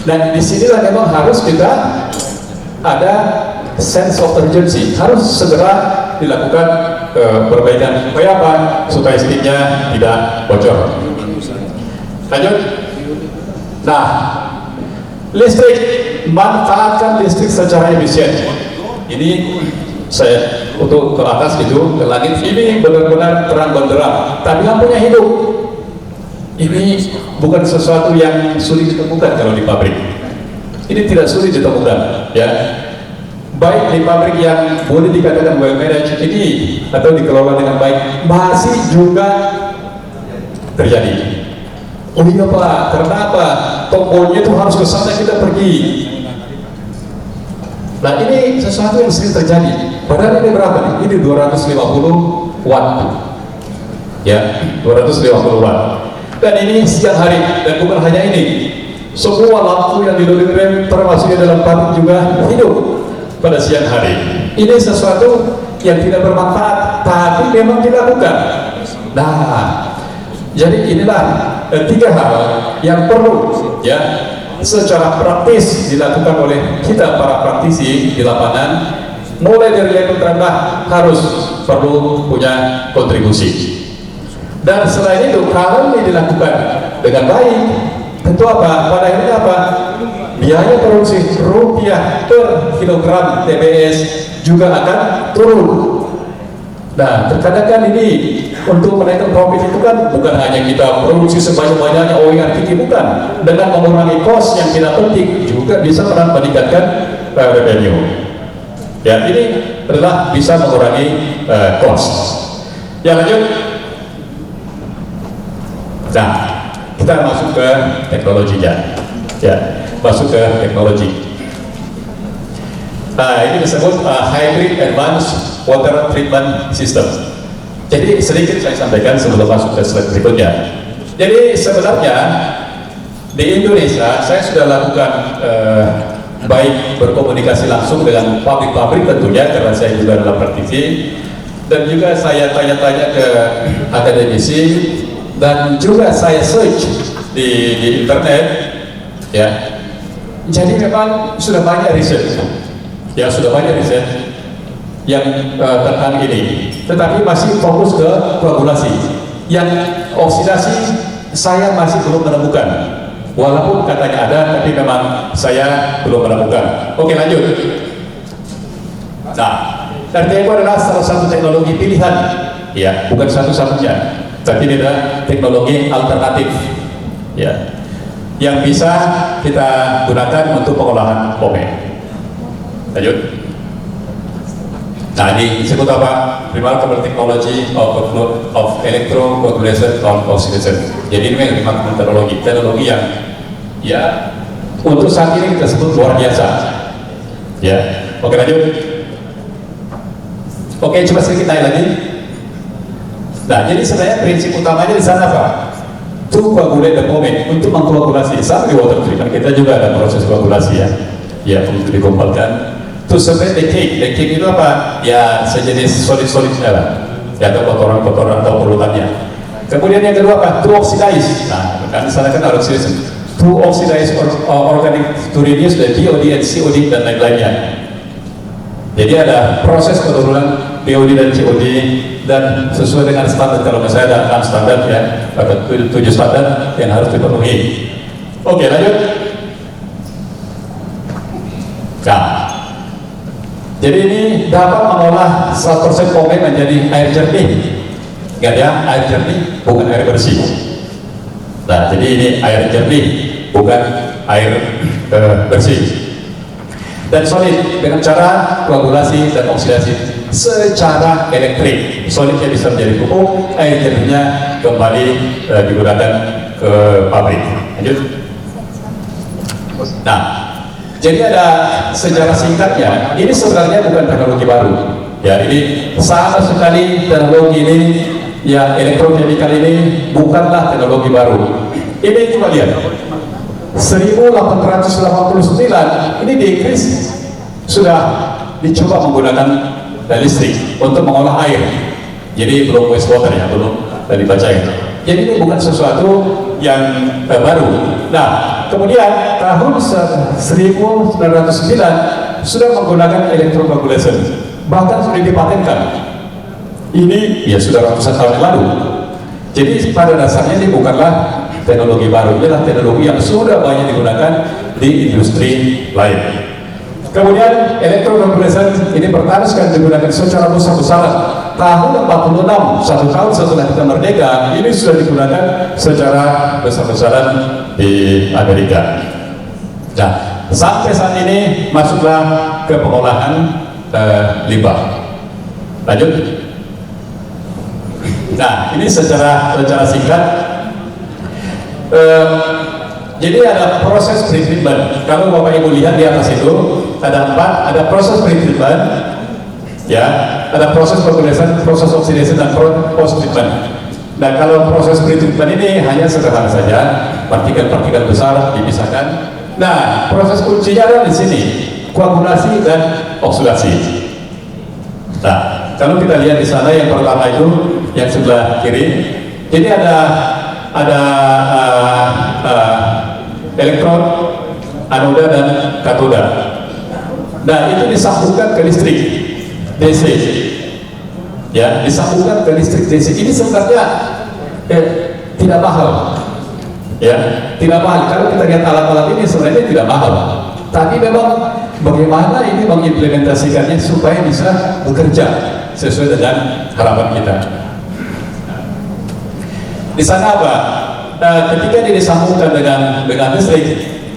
Dan disinilah memang harus kita ada sense of urgency, harus segera dilakukan perbaikan. Supaya apa? Supaya steamnya tidak bocor. Lanjut. Nah, listrik, manfaatkan listrik secara efisien. Ini saya untuk ke atas gitu, ke langit, ini benar-benar terang benderang, tapi lampunya hidup. Ini bukan sesuatu yang sulit ditemukan kalau di pabrik. Ini tidak sulit ditemukan, ya. Baik di pabrik yang boleh dikatakan well managed ini atau dikelola dengan baik, masih juga terjadi. Oh iya Pak, karena apa? Tombolnya itu harus ke sana kita pergi. Nah, ini sesuatu yang sering terjadi. Padahal ini berapa nih? Ini 250 watt. Ya, 250 watt. Dan ini siang hari, dan bukan hanya ini. Semua lampu yang di loading rem termasuk di dalam pabrik juga hidup pada siang hari. Ini sesuatu yang tidak bermanfaat, tapi memang dilakukan. Nah, jadi inilah tiga hal yang perlu ya secara praktis dilakukan oleh kita para praktisi di lapangan. Mulai dari level terendah harus perlu punya kontribusi. Dan selain itu, kalau ini dilakukan dengan baik, tentu apa? Pada akhirnya apa? Biaya produksi rupiah per kilogram TBS juga akan turun. Nah, terkadang kan ini untuk menaikkan profit itu kan bukan hanya kita produksi sebanyak-banyaknya OER tinggi, bukan. Dengan mengurangi cost yang tidak penting juga bisa meningkatkan revenue. Ya, ini adalah bisa mengurangi cost. Ya, lanjut. Nah, kita masuk ke teknologinya. Ya, masuk ke teknologi. Nah, ini disebut Hybrid Advanced Water Treatment System. Jadi sedikit saya sampaikan sebelum masuk ke slide berikutnya. Jadi sebenarnya di Indonesia saya sudah lakukan baik berkomunikasi langsung dengan pabrik-pabrik tentunya karena saya juga adalah praktisi, dan juga saya tanya-tanya ke akademisi, dan juga saya search di internet ya. Jadi memang sudah banyak riset ya, sudah banyak riset yang tentang ini, tetapi masih fokus ke koagulasi. Yang oksidasi saya masih belum menemukan, walaupun katanya ada, tapi memang saya belum menemukan. Oke, lanjut. Nah, RTM adalah salah satu teknologi pilihan, ya, bukan satu-satunya, tapi ini adalah teknologi alternatif, ya, yang bisa kita gunakan untuk pengolahan pome. Lanjut. Nah, ini disebut apa? Remarkable Technology of Electrocoagulation Non-Oxidation. Jadi ini memang teknologi yang ya untuk saat ini kita sebut luar biasa. Ya, oke, lanjut. Oke, coba sedikit naik lagi. Nah, jadi sebenarnya prinsip utamanya di sana apa? To coagulate the pome, untuk mengkoagulasi. Sama di water treatment kita juga ada proses koagulasi ya. Ya, untuk dikumpulkan. To separate the cake itu apa? Ya, sejenis solid-solidnya lah. Ya, atau kotoran-kotoran atau polutannya. Kemudian yang kedua apa? To oxidize. Nah, kan di sana kan ada oxidation. To oxidize organic, to reduce the BOD and COD dan lain-lainnya. Jadi ada proses penurunan BOD dan COD, dan sesuai dengan standar. Kalau misalnya ada 6 standar ya, ada 7 standar yang harus dipenuhi. Oke, lanjut. Nah, jadi ini dapat mengolah 100% pome menjadi air jernih. Ingat ya, air jernih bukan air bersih. Nah, jadi ini air jernih, bukan air bersih. Dan solid dengan cara koagulasi dan oksidasi secara elektrik. Solidnya bisa menjadi pupuk, air jernihnya kembali digunakan ke pabrik. Lanjut. Nah, jadi ada sejarah singkatnya. Ini sebenarnya bukan teknologi baru. Ya, ini sama sekali teknologi ini, ya, elektrokimikal ini bukanlah teknologi baru. Ini coba lihat. 1889 ini di Inggris sudah dicoba menggunakan listrik untuk mengolah air. Jadi belum wastewater ya, belum dibacain. Jadi ini bukan sesuatu yang baru. Nah, kemudian tahun 1909 sudah menggunakan electrocoagulation, bahkan sudah dipatenkan. Ini ya sudah ratusan tahun yang lalu. Jadi pada dasarnya ini bukanlah teknologi baru, inilah teknologi yang sudah banyak digunakan di industri lain. Kemudian electrocoagulation ini pertama sekali digunakan secara besar-besaran tahun 46, 1 tahun setelah kita merdeka. Ini sudah digunakan secara besar-besaran di Amerika. Nah, sampai saat ini masuklah ke pengolahan limbah. Lanjut. Nah, ini secara singkat. Jadi ada proses pretreatment. Kalau Bapak Ibu lihat di atas itu ada 4, ada proses pretreatment, ya, ada proses coagulation, proses oxidation, dan post treatment. Nah, kalau proses pretreatment ini hanya sederhana saja, partikel-partikel besar dipisahkan. Nah, proses kuncinya ada di sini, koagulasi dan oksidasi. Nah, kalau kita lihat di sana yang pertama itu yang sebelah kiri, jadi ada ada elektron, anoda dan katoda. Nah, itu disambungkan ke listrik DC. Ya, disambungkan ke listrik DC. Ini sebenarnya tidak mahal. Ya, tidak mahal. Kalau kita lihat alat-alat ini sebenarnya tidak mahal. Tapi memang bagaimana ini mengimplementasikannya supaya bisa bekerja sesuai dengan harapan kita. Di sana apa? Ketika dia disambungkan dengan listrik,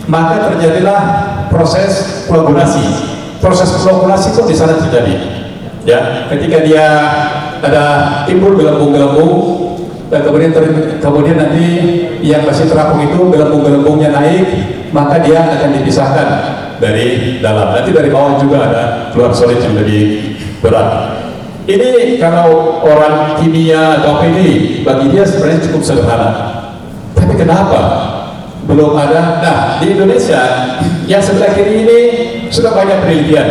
maka terjadilah proses koagulasi. Proses koagulasi itu di sana terjadi. Ya, ketika dia ada timbul gelembung-gelembung, dan kemudian nanti yang masih terapung itu gelembung-gelembungnya naik, maka dia akan dipisahkan dari dalam. Nanti dari bawah juga ada keluar solid yang lebih berat. Ini kalau orang kimia atau apa ini, bagi dia sebenarnya cukup sederhana. Tapi kenapa belum ada? Nah, di Indonesia yang sebelah kiri ini sudah banyak penelitian.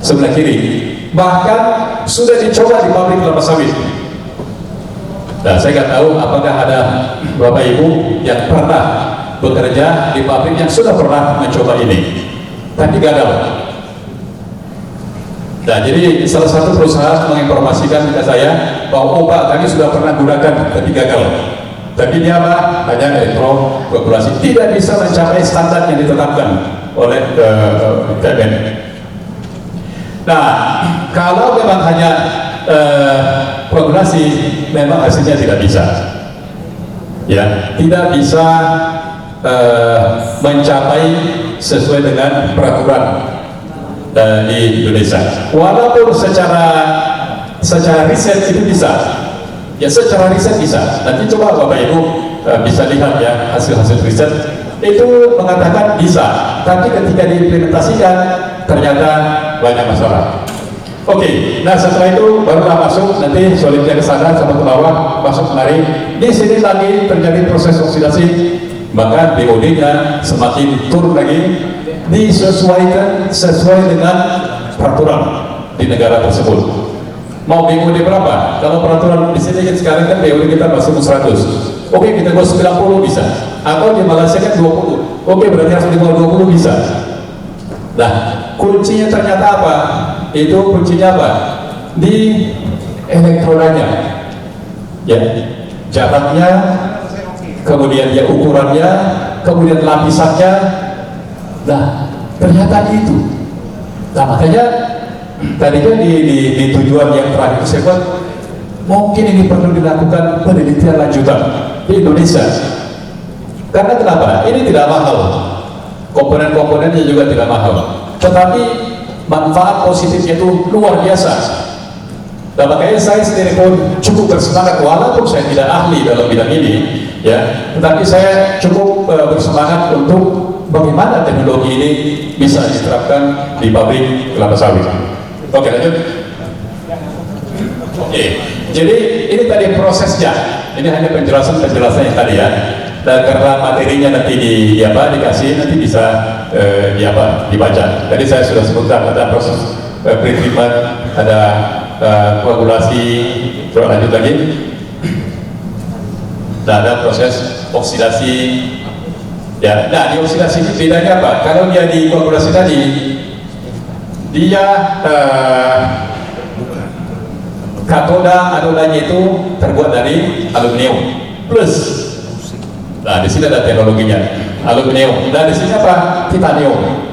Sebelah kiri bahkan sudah dicoba di pabrik kelapa sawit. Nah, saya nggak tahu apakah ada Bapak Ibu yang pernah bekerja di pabrik yang sudah pernah mencoba ini, tapi gagal. Nah, jadi salah satu perusahaan menginformasikan ke saya bahwa oh Pak, kami sudah pernah gunakan tapi gagal. Tapi dia apa? Hanya elektrokoagulasi, tidak bisa mencapai standar yang ditetapkan oleh KPN. Nah, kalau memang hanya koagulasi, memang hasilnya tidak bisa. Ya, tidak bisa mencapai sesuai dengan peraturan di Indonesia. Walaupun secara riset itu bisa, ya secara riset bisa. Nanti coba Bapak Ibu bisa lihat ya hasil-hasil riset itu mengatakan bisa, tapi ketika diimplementasikan ternyata banyak masalah. Oke, nah setelah itu barulah masuk nanti solidnya ke sana sama ke bawah, masuk kemari. Di sini lagi terjadi proses oksidasi, maka BOD-nya semakin turun lagi, disesuaikan sesuai dengan peraturan di negara tersebut. Mau BOD berapa? Kalau peraturan di sini sekarang kan BOD kita masuk 100. Oke, kita buat 90 bisa. Atau di Malaysia kan 20. Oke, berarti harus di bawah 20 bisa. Nah, kuncinya ternyata apa? Itu kuncinya apa? Di elektrodanya. Ya, jaraknya, kemudian dia ukurannya, kemudian lapisannya. Nah, ternyata itu. Nah, makanya tadi kan di tujuan yang terakhir saya buat, mungkin ini perlu dilakukan penelitian lanjutan di Indonesia. Karena kenapa? Ini tidak mahal. Komponen-komponennya juga tidak mahal. Tetapi manfaat positifnya itu luar biasa. Nah, makanya saya sendiri pun cukup bersemangat, walaupun saya tidak ahli dalam bidang ini, ya, tetapi saya cukup bersemangat untuk bagaimana teknologi ini bisa diterapkan di pabrik kelapa sawit. Oke, lanjut. Oke, jadi ini tadi prosesnya. Ini hanya penjelasan yang tadi ya. Dan karena materinya nanti dikasih, nanti bisa dibaca. Tadi saya sudah sebutkan ada proses pre-treatment, ada koagulasi, terus lanjut lagi. Nah, ada proses oksidasi. Ya, nah di oksidasi itu bedanya apa? Kalau dia di koagulasi tadi, dia katoda anodanya itu terbuat dari aluminium plus. Nah, di sini ada teknologinya aluminium. Dan di sini apa? Titanium.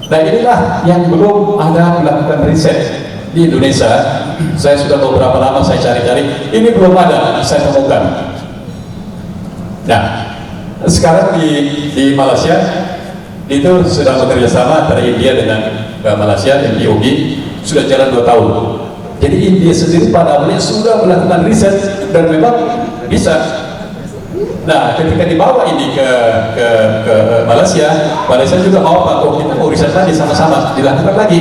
Nah, inilah yang belum ada melakukan riset di Indonesia. Saya sudah beberapa lama saya cari-cari, ini belum ada saya temukan. Nah, sekarang di Malaysia itu sudah bekerja sama antara India dengan Malaysia dan IOG sudah jalan 2 tahun. Jadi India sendiri pada awalnya sudah melakukan riset dan memang bisa. Nah, ketika dibawa ini ke Malaysia juga mau Pak, kita mau riset lagi sama-sama, dilakukan lagi.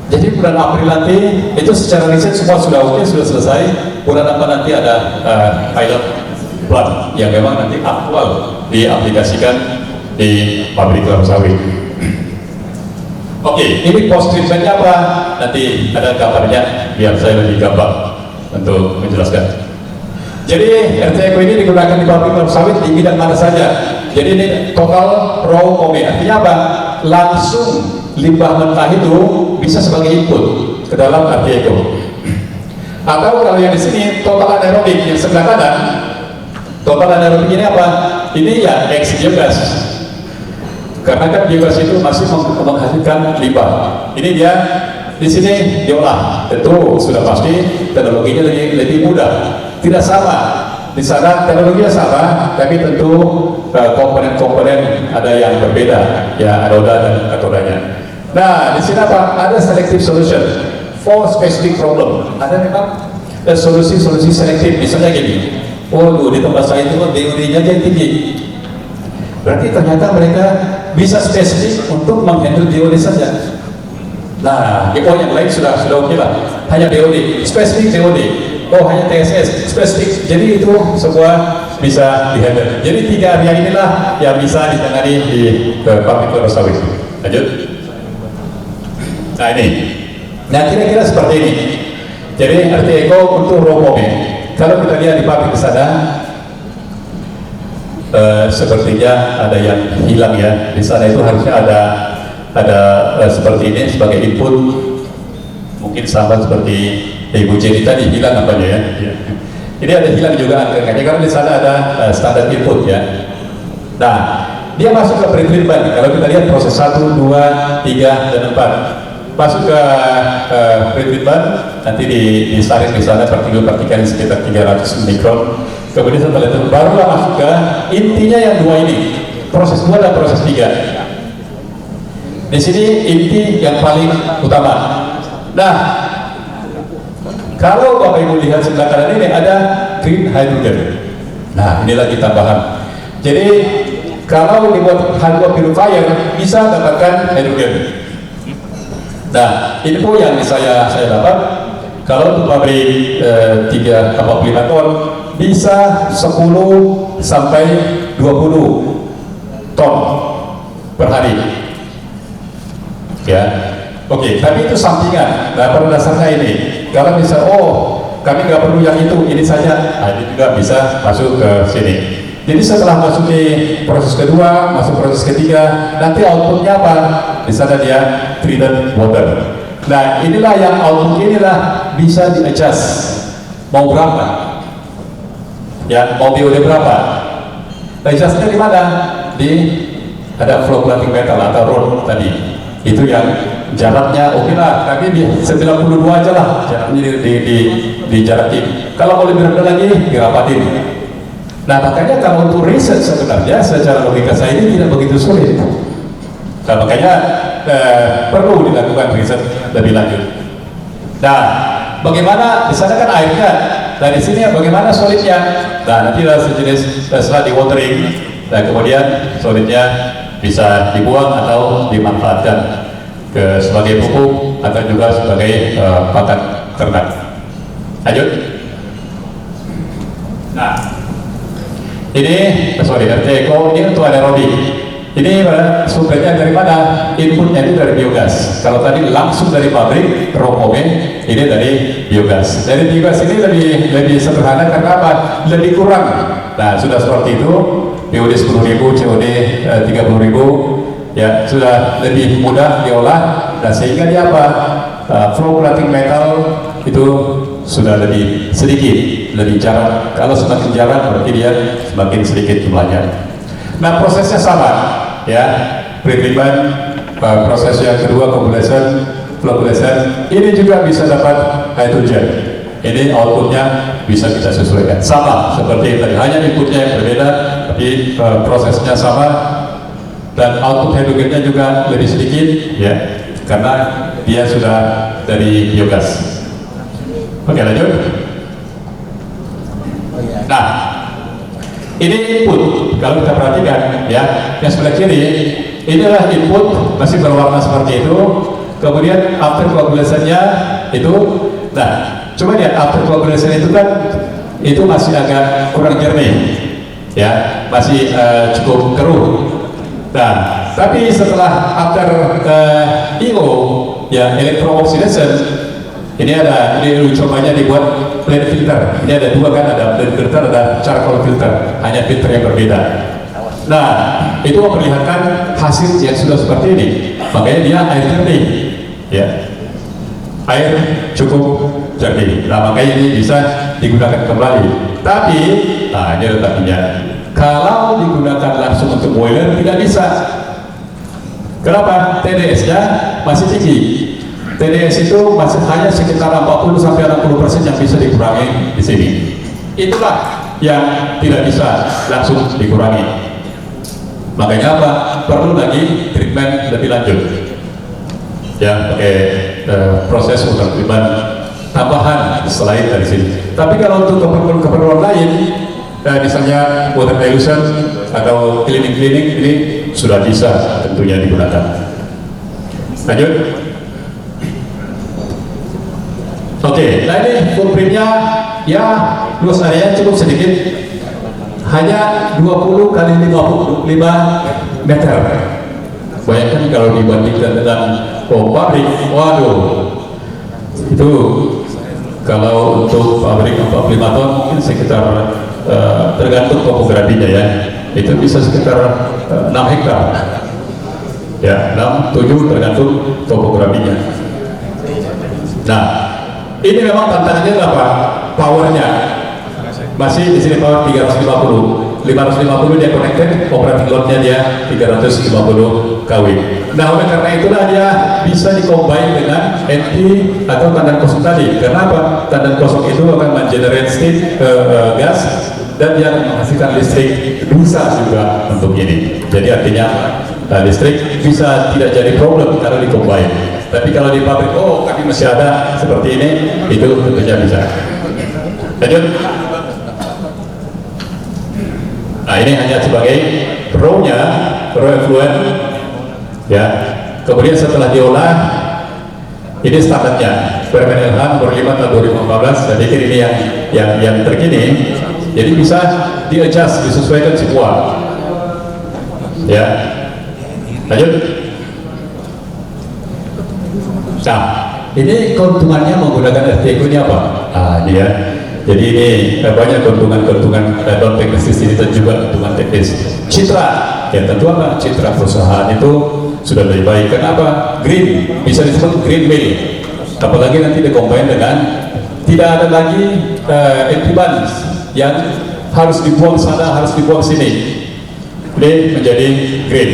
Jadi bulan April nanti itu secara riset semua sudah oke, sudah selesai. Bulan apa nanti ada pilot plant yang memang nanti aktual diaplikasikan di pabrik kelapa sawit. Oke, ini post treatmentnya apa? Nanti ada gambarnya biar saya lebih gampang untuk menjelaskan. Jadi RT-Eco ini digunakan di pabrik kelapa sawit di bidang mana saja. Jadi ini total raw mobe. Artinya apa? Langsung limbah mentah itu bisa sebagai input ke dalam RT-Eco. Atau kalau yang di sini total anaerobik yang sebelah kanan, total anaerobik ini apa? Ini ya ex biogas. Karena kan biogas itu masih menghasilkan limbah. Ini dia di sini diolah. Tentu sudah pasti teknologinya lebih mudah. Tidak sama. Di sana teknologinya sama, tapi tentu komponen-komponen ada yang berbeda, ya anoda dan katodanya. Nah, di sini apa? Ada selective solution for specific problem. Ada memang solusi-solusi selektif. Misalnya gini, waduh di tempat saya itu DOD-nya aja tinggi. Berarti ternyata mereka bisa spesifik untuk menghandle DOD saja. Nah, yang lain sudah oke lah. Hanya DOD, spesifik DOD. Oh, hanya TSS, spesifik. Jadi itu semua bisa dihandle. Jadi 3 area inilah yang bisa ditangani di pabrik kelapa sawit. Lanjut. Nah ini. Nah kira-kira seperti ini. Jadi RT-Eco untuk raw mobe. Kalau kita lihat di pabrik di sana, sepertinya ada yang hilang ya. Di sana itu harusnya ada seperti ini sebagai input. Mungkin sama seperti Ibu Jenny tadi hilang apanya ya. Ini ada hilang juga angka-angkanya karena di sana ada standar input ya. Nah, dia masuk ke pretreatment. Kalau kita lihat proses 1, 2, 3, dan 4 masuk ke pretreatment, nanti disaring di sana partikel-partikel sekitar 300 mikron. Kemudian setelah itu barulah masuk ke intinya yang 2 ini, proses 2 dan proses 3. Di sini inti yang paling utama. Nah, kalau Bapak Ibu lihat sebelah kanan ini ada green hydrogen. Nah, ini lagi tambahan. Jadi kalau dibuat H2 purifier bisa dapatkan hidrogen. Nah, info yang saya dapat, kalau untuk pabrik 3 kapal ton bisa 10 sampai 20 ton per hari. Ya. Oke, tapi itu sampingan. Nah, pada dasarnya ini, kalau bisa, kami nggak perlu yang itu, ini saja, nah, ini juga bisa masuk ke sini. Jadi setelah masuk di proses kedua, masuk proses ketiga, nanti outputnya apa? Di sana dia treated water. Nah, inilah yang output inilah bisa di-adjust. Mau berapa? Ya, mau DOD berapa? Adjustnya di mana? Ada flow-plating metal atau rod tadi. Itu yang jaraknya oke lah, tapi di 92 aja lah jaraknya dijarakin. Kalau mau lebih rendah lagi dirapatin. Nah, makanya kalau untuk riset sebenarnya secara logika saya ini tidak begitu sulit. Nah, makanya perlu dilakukan riset lebih lanjut. Nah, bagaimana di sana kan airnya, nah di sini bagaimana solidnya? Nah, nanti sejenis setelah di watering, nah kemudian solidnya bisa dibuang atau dimanfaatkan sebagai pupuk atau juga sebagai pakan ternak. Lanjut. Nah, ini RT-Eco ini untuk anaerobik. Ini sumbernya dari mana? Inputnya itu dari biogas. Kalau tadi langsung dari pabrik raw mobe, ini dari biogas. Dari biogas ini lebih sederhana karena apa? Lebih kurang. Nah, sudah seperti itu. BOD 10.000, COD 30.000, ya sudah lebih mudah diolah. Dan sehingga dia apa? Flow-plating metal itu sudah lebih sedikit, lebih jarang. Kalau semakin jarang berarti dia semakin sedikit jumlahnya. Nah, prosesnya sama, ya. Pretreatment, proses yang kedua coagulation, flocculation, ini juga bisa dapat hydrogen. Ini outputnya bisa kita sesuaikan, sama seperti tadi, hanya inputnya yang berbeda, tapi prosesnya sama dan output hidrogennya juga lebih sedikit, ya, karena dia sudah dari biogas. Oke, lanjut. Nah, ini input. Kalau kita perhatikan, ya, yang sebelah kiri, inilah input masih berwarna seperti itu. Kemudian after coagulation-nya itu, nah, coba lihat after coagulation itu kan, itu masih agak kurang jernih, ya, masih cukup keruh. Nah, tapi setelah after EO, ya, electro oxidation, ini uji cobanya dibuat plain filter. Ini ada dua kan, ada plain filter, ada charcoal filter, hanya filter yang berbeda. Nah, itu memperlihatkan hasil yang sudah seperti ini. Makanya dia air jernih, ya, air cukup jernih. Nah, makanya ini bisa digunakan kembali. Tapi, nah ini ada tapinya. Kalau digunakan langsung untuk boiler tidak bisa. Kenapa? TDS-nya masih tinggi. TDS itu masih hanya sekitar 40-60% yang bisa dikurangi di sini. Itulah yang tidak bisa langsung dikurangi. Makanya apa? Perlu lagi treatment lebih lanjut. Ya, pakai proses water treatment tambahan selain dari sini. Tapi kalau untuk keperluan lain, misalnya water dilution atau cleaning ini sudah bisa tentunya digunakan. Lanjut. Oke, nah ini footprintnya ya luas area cukup sedikit, hanya 20 kali 55 meter. Bayangkan kalau dibandingkan dengan pabrik, waduh, itu kalau untuk pabrik 45 ton mungkin sekitar tergantung topografinya ya, itu bisa sekitar 6 hektar ya, 6-7 tergantung topografinya. Nah, ini memang tantangannya apa? Powernya masih di sini power 550 dia connected, operating loadnya dia 350 kW. Nah, oleh karena itulah dia bisa dikombin dengan NT atau tandan kosong tadi. Kenapa? Tandan kosong itu akan mengenerate steam gas dan dia menghasilkan listrik, bisa juga untuk ini. Jadi artinya listrik bisa tidak jadi problem kalau dikombin. Tapi kalau di pabrik, oh kami masih ada seperti ini, itu tentunya bisa. Lanjut. Nah, ini hanya sebagai raw-nya, raw effluent, ya. Kemudian setelah diolah, ini standarnya Permen LH nomor 5 tahun 2014. Saya pikir ini yang terkini. Jadi bisa di-adjust, disesuaikan semua. Ya. Lanjut. Nah, ini keuntungannya menggunakan RTQ ini apa? Nah, ini ya. Jadi ini banyak keuntungan-keuntungan non teknis di sini dan juga keuntungan teknis. Citra, ya tentu apa? Citra perusahaan itu sudah lebih baik. Kenapa? Green, bisa disebut green mill. Apalagi nanti dikombin dengan tidak ada lagi empty buns yang harus dibuang sana, harus dibuang sini. Ini menjadi green.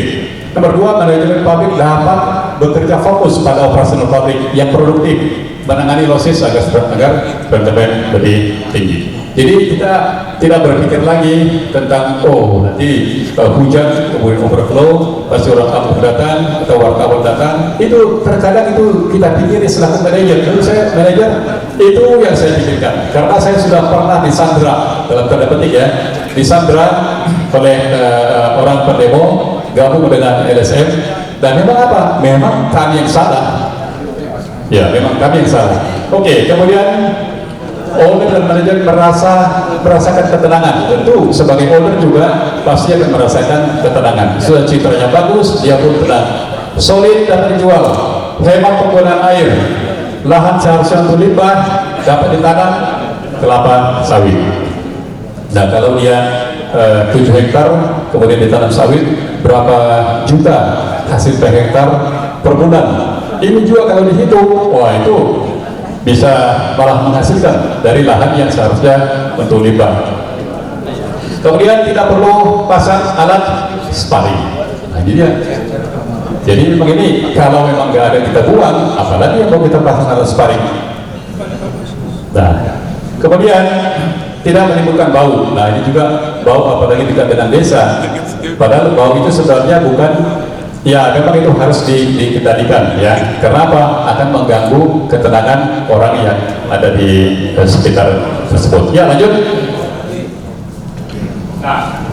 Nomor 2, manajemen pabrik dapat bekerja fokus pada operasional pabrik yang produktif, menangani losses agar rentemen lebih tinggi. Jadi kita tidak berpikir lagi tentang nanti hujan kemudian overflow, pasti orang kampung datang atau wartawan datang. Itu terkadang itu kita pikir selaku manajer. Lalu saya manajer, itu yang saya pikirkan. Karena saya sudah pernah disandra, dalam tanda petik ya, disandra oleh orang pendemo gabung dengan LSM, dan memang apa? Memang kami yang salah. Ya, memang kami yang salah. Oke, kemudian owner dan manajer merasakan ketenangan. Tentu sebagai owner juga pasti akan merasakan ketenangan. Sudah citranya bagus, dia pun tenang. Solid dapat dijual, hemat penggunaan air, lahan seharusnya untuk limbah dapat ditanam kelapa sawit. Nah, kalau dia 7 hektar kemudian ditanam sawit, berapa juta hasil per hektar per bulan? Ini juga kalau dihitung, wah itu bisa malah menghasilkan dari lahan yang seharusnya untuk limbah. Kemudian tidak perlu pasang alat sparring. Nah, ini dia. Jadi begini, kalau memang nggak ada kita buang, apalagi yang mau kita pasang alat sparring. Nah, kemudian tidak menimbulkan bau. Nah, ini juga bau apalagi dekat dengan desa. Padahal bau itu sebenarnya bukan, ya memang itu harus dikendalikan ya. Kenapa? Akan mengganggu ketenangan orang yang ada di sekitar tersebut. Ya, lanjut. Nah,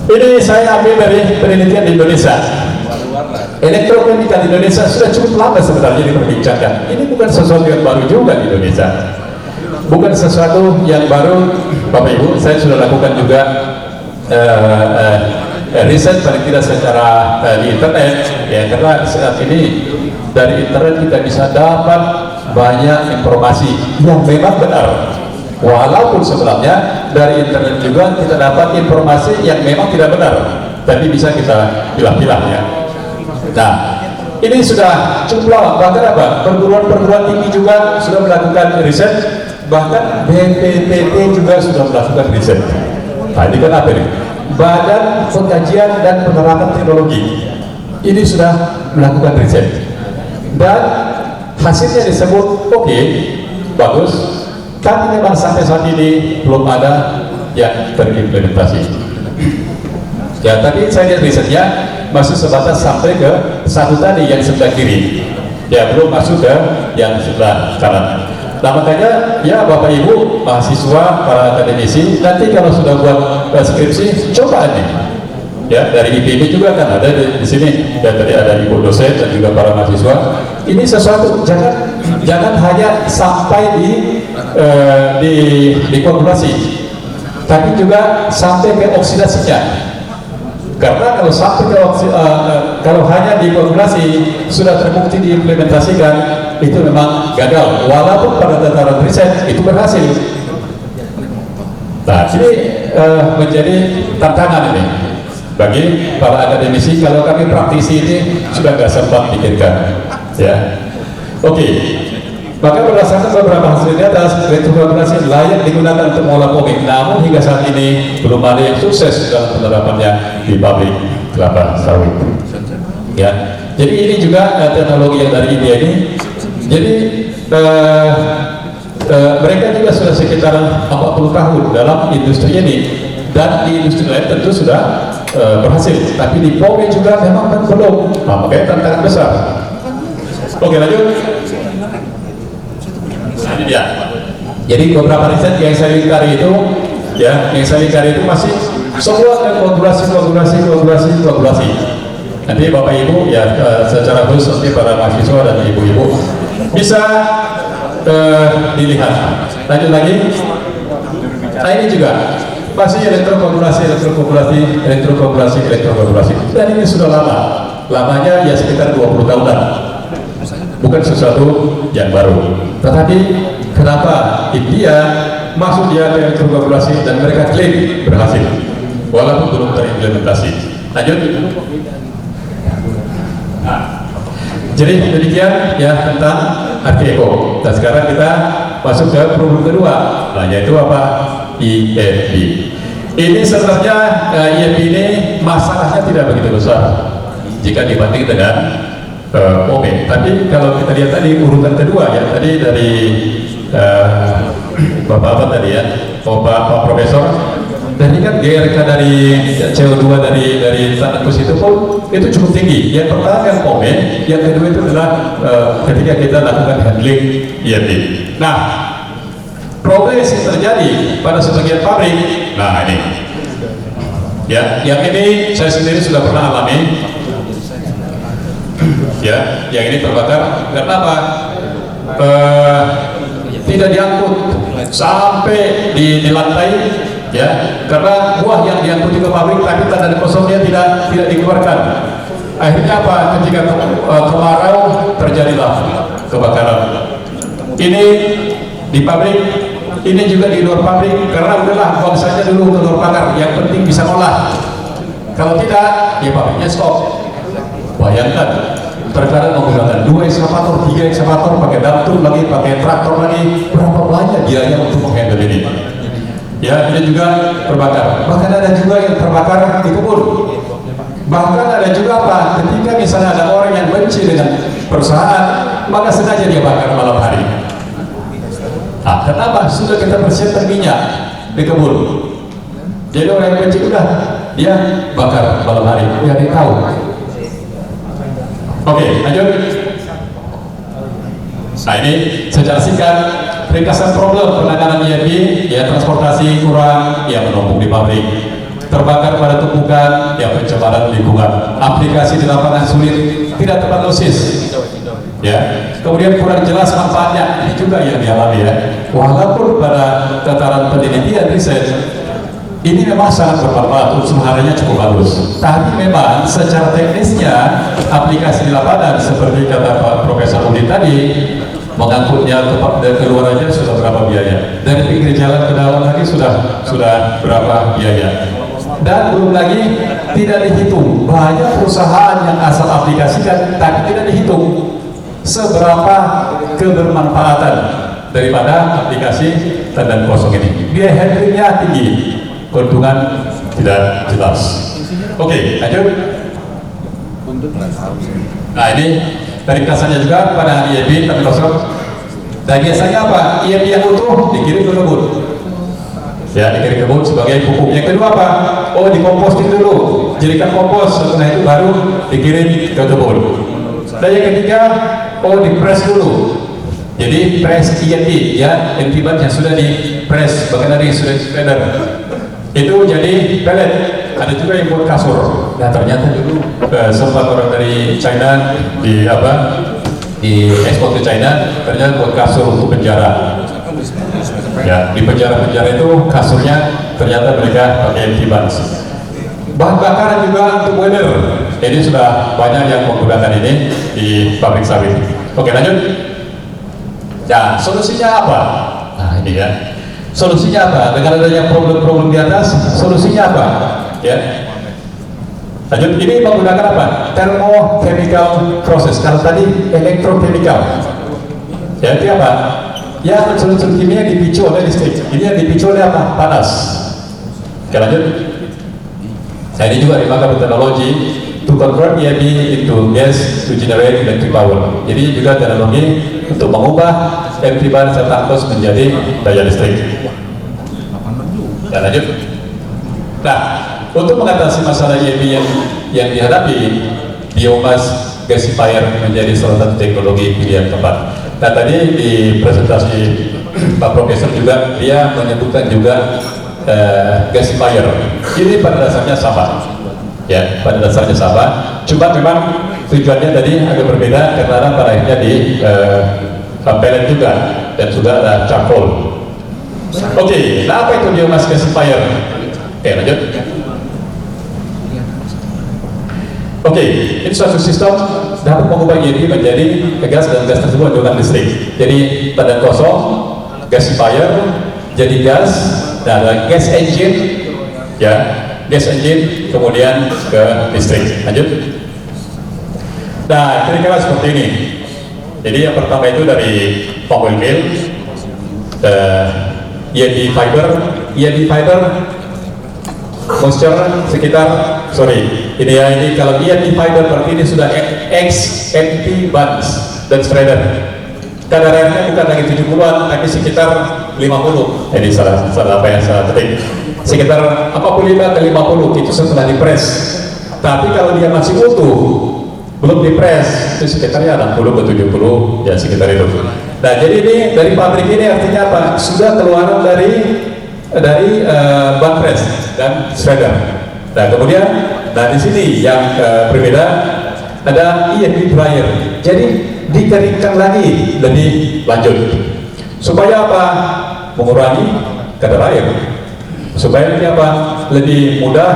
ini saya ambil dari penelitian di Indonesia. Elektrokemikal Indonesia sudah cukup lama sebenarnya diperbincangkan. Ini bukan sesuatu yang baru juga di Indonesia. Bukan sesuatu yang baru, Bapak Ibu. Saya sudah lakukan juga riset paling tidak secara di internet ya, karena saat ini dari internet kita bisa dapat banyak informasi yang memang benar, walaupun sebenarnya dari internet juga kita dapat informasi yang memang tidak benar, tapi bisa kita pilah-pilah ya. Nah, ini sudah jumlah, bahkan apa, perguruan-perguruan tinggi juga sudah melakukan riset, bahkan BPPT juga sudah melakukan riset. Nah, ini kan apa ini? Badan Pengkajian dan Penerapan Teknologi ini sudah melakukan riset dan hasilnya disebut oke, bagus, tapi memang sampai saat ini belum ada yang terimplementasi. Ya, tapi saya lihat risetnya masih sebatas sampai ke satu tadi yang sebelah kiri, ya, belum masuk ke yang sebelah kanan. Nah, makanya ya Bapak Ibu mahasiswa, para akademisi, nanti kalau sudah buat skripsi, coba nih ya, dari IPB juga kan ada di sini ya, tadi ada ibu dosen dan juga para mahasiswa. Ini sesuatu, jangan hanya sampai di koagulasi, tapi juga sampai ke oksidasinya. Karena kalau sampai ke kalau hanya di koagulasi sudah terbukti diimplementasikan, itu memang gagal, walaupun pada tataran riset itu berhasil. Nah, ini menjadi tantangan ini bagi para akademisi. Kalau kami praktisi ini sudah nggak sempat pikirkan ya. Oke, maka berdasarkan beberapa hasil di atas, retrokoagulasi layak digunakan untuk mengolah komik, namun hingga saat ini belum ada yang sukses dalam penerapannya di pabrik kelapa sawit ya. Jadi ini juga teknologi yang dari India ini. Jadi mereka juga sudah sekitar 40 tahun dalam industri ini, dan di industri lain tentu sudah berhasil, tapi di POME juga memang belum. Nah, makanya tantangan besar. Oke, lanjut. Nah, ini dia. Jadi beberapa riset yang saya lingkari itu, ya, yang saya lingkari itu masih semua koagulasi. Nanti Bapak Ibu ya secara khusus nanti para mahasiswa dan ibu-ibu bisa dilihat. Lanjut lagi. Nah, ini juga masih elektrokoagulasi. Dan ini sudah lama. Lamanya ya sekitar 20 tahunan. Bukan sesuatu yang baru. Tetapi kenapa India masuk di elektrokoagulasi dan mereka klaim berhasil, walaupun belum terimplementasi. Lanjut. Nah, jadi demikian ya tentang Arkeco. Dan sekarang kita masuk ke problem kedua, nah, yaitu apa? IFB. Ini sebenarnya IFB ini masalahnya tidak begitu besar jika dibanding dengan POME. Tapi kalau kita lihat tadi urutan kedua ya, tadi dari Bapak apa tadi ya, Pak Profesor, dan ini kan GRK dari CO2 dari tanakus itu pun itu cukup tinggi. Yang pertama kan POME, yang kedua itu adalah ketika kita lakukan handling IFB. Nah, progres yang terjadi pada sebagian pabrik, nah ini ya, yang ini saya sendiri sudah pernah alami ya, yang ini terbakar karena apa? Tidak diangkut sampai di lantai ya, karena buah yang diangkut ke pabrik tapi tanda kosongnya tidak dikeluarkan. Akhirnya apa? Ketika kemarau terjadilah kebakaran. Ini di pabrik, ini juga di luar pabrik, karena udahlah buang saja dulu ke luar pagar, yang penting bisa olah. Kalau tidak, ya pabriknya stop. Bayangkan, terkadang menggunakan 2 ekskavator, 3 ekskavator, pakai dump lagi, pakai traktor lagi, berapa banyak biayanya untuk menghandle ini. Ya, ini juga terbakar. Bahkan ada juga yang terbakar di kebun. Bahkan ada juga apa? Ketika misalnya ada orang yang benci dengan perusahaan, maka sengaja dia bakar malam hari. Nah, kenapa? Sudah kita persiapkan minyak di kebun. Jadi orang yang benci udah dia bakar malam hari, dia tahu. Oke, lanjut. Nah, ini secara singkat ringkasan problem penanganan IFB, ya, transportasi kurang, ya, menumpuk di pabrik, terbakar pada tumpukan, ya, pencemaran lingkungan, aplikasi di lapangan sulit, tidak tepat dosis, ya, kemudian kurang jelas manfaatnya, ini juga yang dialami ya. Walaupun pada tataran penelitian riset ini memang sangat bermanfaat, usaha-nya cukup bagus. Tapi memang secara teknisnya aplikasi di lapangan seperti kata Pak Profesor Udi tadi, mengangkutnya keluar aja sudah berapa biaya, dari pinggir jalan ke dalam lagi sudah berapa biaya, dan belum lagi tidak dihitung banyak perusahaan yang asal aplikasikan tapi tidak dihitung seberapa kebermanfaatan daripada aplikasi tandan kosong ini. Biaya handlingnya tinggi, keuntungan tidak jelas. Oke, lanjut. Nah, ini dari kelasannya juga pada IEB tandan kosong. Dan biasanya apa? IEB yang utuh dikirim ke kebun. Ya, dikirim ke kebun sebagai pupuk. Yang kedua apa? Oh, dikomposting dulu, jadikan kompos. Setelah itu baru dikirim ke kebun. Dan yang ketiga, oh, dipres dulu. Jadi press INT, ya, intibat yang sudah di press, bahkan ada yang sudah di spreader, itu jadi pellet. Ada juga yang buat kasur. Nah, ternyata dulu sempat orang dari China di ekspor ke China, ternyata buat kasur untuk penjara. Ya, di penjara-penjara itu kasurnya ternyata mereka pakai intibat. Bahan bakaran juga untuk boiler. Ini sudah banyak yang menggunakan ini di pabrik sawit. Oke, lanjut. Ya, solusinya apa? Nah, ini ya. Solusinya apa? Dengan adanya problem-problem di atas, solusinya apa? Ya. Lanjut, ini menggunakan apa? Thermochemical process. Kalau tadi elektrochemical. Ya, itu apa? Ya, unsur-unsur kimia dipicu oleh listrik. Ini yang dipicu oleh apa? Panas. Oke, lanjut. Nah, ini juga dipakai teknologi to convert EIB into gas to generate electric power. Jadi juga teknologi untuk mengubah electric bar serta kos menjadi daya listrik. Dan lanjut. Nah, untuk mengatasi masalah EIB yang dihadapi, biomass gasifier menjadi salah satu teknologi pilihan tepat. Nah, tadi di presentasi Pak Profesor juga dia menyebutkan juga gasifier. Ini pada dasarnya sama, ya, pada dasarnya sama. Cuma memang tujuannya tadi agak berbeda karena pada akhirnya di pellet juga dan juga ada charcoal. Oke, nah apa itu biomass gasifier? Oke, lanjut. Oke, ini suatu sistem dapat mengubah EIB menjadi gas dan gas tersebut menggunakan listrik. Jadi pada kosong gasifier jadi gas. Nah, ada gas engine, ya, gas engine, kemudian ke listrik. Lanjut. Nah, kira-kira seperti ini. Jadi yang pertama itu dari palm oil mill, EIB fiber, moisture sekitar, ini kalau EIB fiber berarti ini sudah XNP buns dan spreader. Kadarnya bukan lagi 70-an, tapi sekitar 50. Ini salah apa yang saya ketik. Sekitar 45 ke 50 itu setelah dipres. Tapi kalau dia masih utuh, belum dipres, itu sekitarnya 60 ke 70, ya sekitar itu. Nah, jadi ini dari pabrik ini artinya apa? Sudah keluaran dari ban press dan shredder. Nah, kemudian di sini yang berbeda ada EIB dryer. Jadi dikeringkan lagi lebih lanjut supaya apa? Mengurangi kadar air, supaya ini apa? Lebih mudah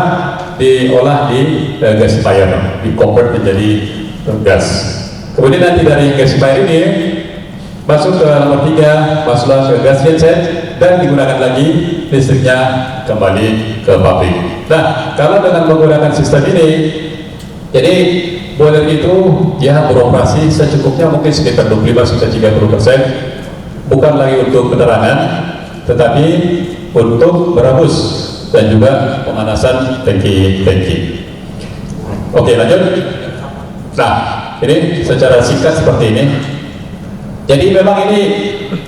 diolah di gasifier, di-convert menjadi gas. Kemudian nanti dari gasifier ini masuk ke nomor 3, masuklah ke gas genset dan digunakan lagi listriknya kembali ke pabrik. Nah, kalau dengan menggunakan sistem ini, jadi boiler itu ya beroperasi secukupnya mungkin sekitar 25-30%, bukan lagi untuk penerangan, tetapi untuk merebus dan juga pemanasan tangki. Oke, lanjut. Nah, ini secara singkat seperti ini. Jadi memang ini,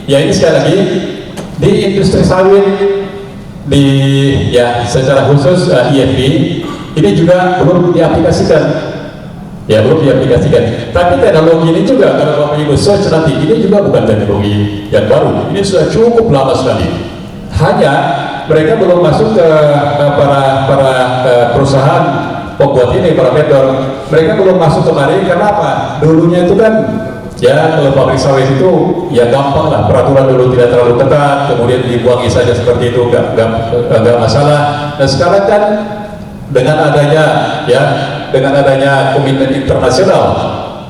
ya ini sekali lagi di industri sawit, di ya secara khusus EIB ini juga belum diaplikasikan. Ya, belum diaplikasikan. Tapi teknologi ini juga, kalau Bapak Ibu search nanti, ini juga bukan teknologi yang baru. Ini sudah cukup lama sekali. Hanya mereka belum masuk ke para perusahaan pembuat ini, para vendor. Mereka belum masuk kemari karena apa? Dulunya itu kan Ya, kalau pabrik sawit itu ya gampang lah, peraturan dulu tidak terlalu ketat, kemudian dibuangi saja seperti itu, nggak masalah. Dan sekarang kan dengan adanya komitmen internasional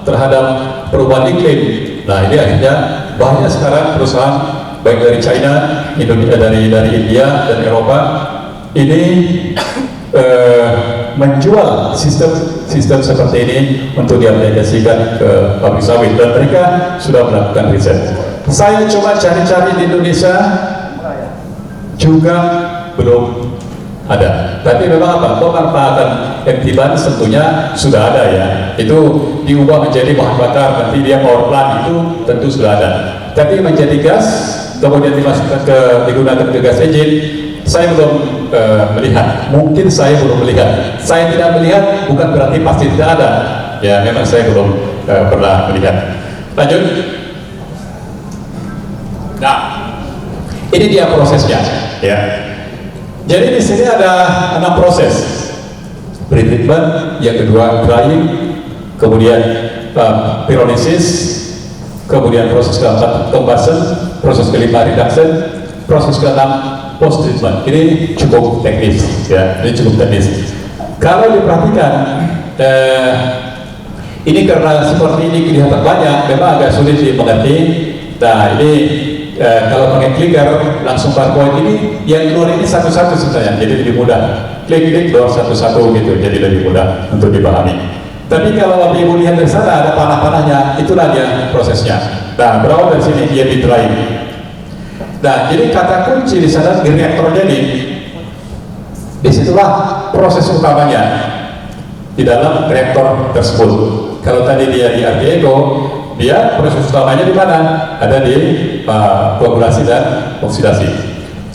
terhadap perubahan iklim, nah ini akhirnya banyak sekarang perusahaan baik dari China, Indonesia, dari India dan Eropa ini menjual sistem seperti ini untuk diaplikasikan ke pabrik sawit, dan mereka sudah melakukan riset. Saya coba cari-cari di Indonesia juga belum ada. Tapi memang apa? Pemanfaatan empty bunch tentunya sudah ada ya. Itu diubah menjadi bahan bakar, nanti dia power plant, itu tentu sudah ada. Tapi menjadi gas, kemudian digunakan ke gas engine, saya belum melihat. Mungkin saya belum melihat. Saya tidak melihat bukan berarti pasti tidak ada. Ya, memang saya belum pernah melihat. Lanjut. Nah, ini dia prosesnya. Ya. Jadi di sini ada 6 proses. Pre-treatment, yang kedua drying, kemudian pyrolysis, kemudian proses keempat combustion, proses kelima reduction, proses keenam post treatment. Ini cukup teknis ya, ini cukup teknis. Kalau diperhatikan ini karena seperti ini kelihatan banyak, memang agak sulit dimengerti. Nah ini kalau pakai clicker langsung PowerPoint, ini yang keluar ini satu-satu sebenarnya, jadi lebih mudah. Klik keluar satu-satu gitu, jadi lebih mudah untuk dipahami. Tapi kalau Ibu lihat dari sana ada panah-panahnya, itulah dia prosesnya. Nah berawal dari sini dia di drying. Nah, jadi kata kunci di sana di reaktornya nih, disitulah proses utamanya di dalam reaktor tersebut. Kalau tadi dia di RTECO, dia proses utamanya di mana? Ada di koagulasi dan oksidasi.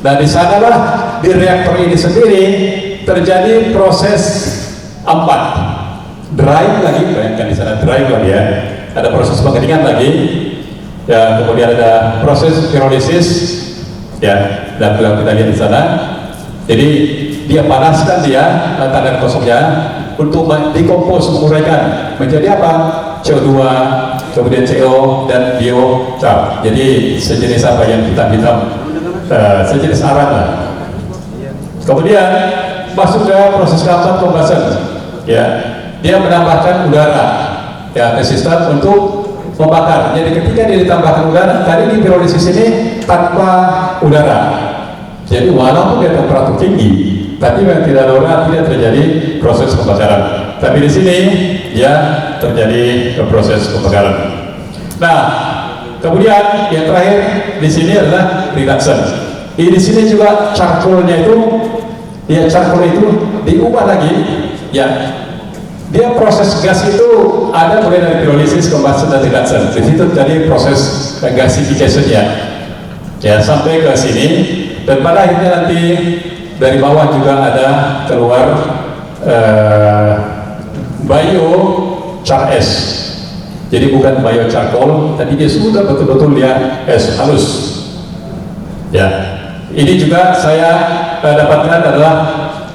Nah, di sanalah di reaktor ini sendiri terjadi proses 4, drying lagi, bayangkan di sana drying lagi ya. Ada proses pengeringan lagi. Ya, kemudian ada proses pyrolysis ya, dan kita lihat di sana. Jadi dia panaskan dia tangan kosongnya untuk dikompos, menguraikan menjadi apa? CO2, kemudian CO dan biochar. Jadi sejenis apa yang hitam-hitam, sejenis arang lah. Kemudian masuk ke proses keempat combustion. Ya, dia menambahkan udara ya ke sistem untuk membakar. Jadi ketika dia ditambahkan udara, tadi di pyrolysis ini tanpa udara. Jadi walaupun dia temperatur tinggi, tapi yang tidak ada udara tidak terjadi proses pembakaran. Tapi di sini ya terjadi proses pembakaran. Nah, kemudian yang terakhir di sini adalah reduction. Di sini juga charcoalnya itu, ya charcoal itu diubah lagi ya. Dia proses gas itu ada mulai dari pyrolysis, combustion dan reduction. Di situ jadi proses gasification-nya ya sampai ke sini, dan pada akhirnya nanti dari bawah juga ada keluar biochar ash. Jadi bukan biocharcoal, tapi dia sudah betul-betul dia es halus ya. Ini juga saya dapatkan adalah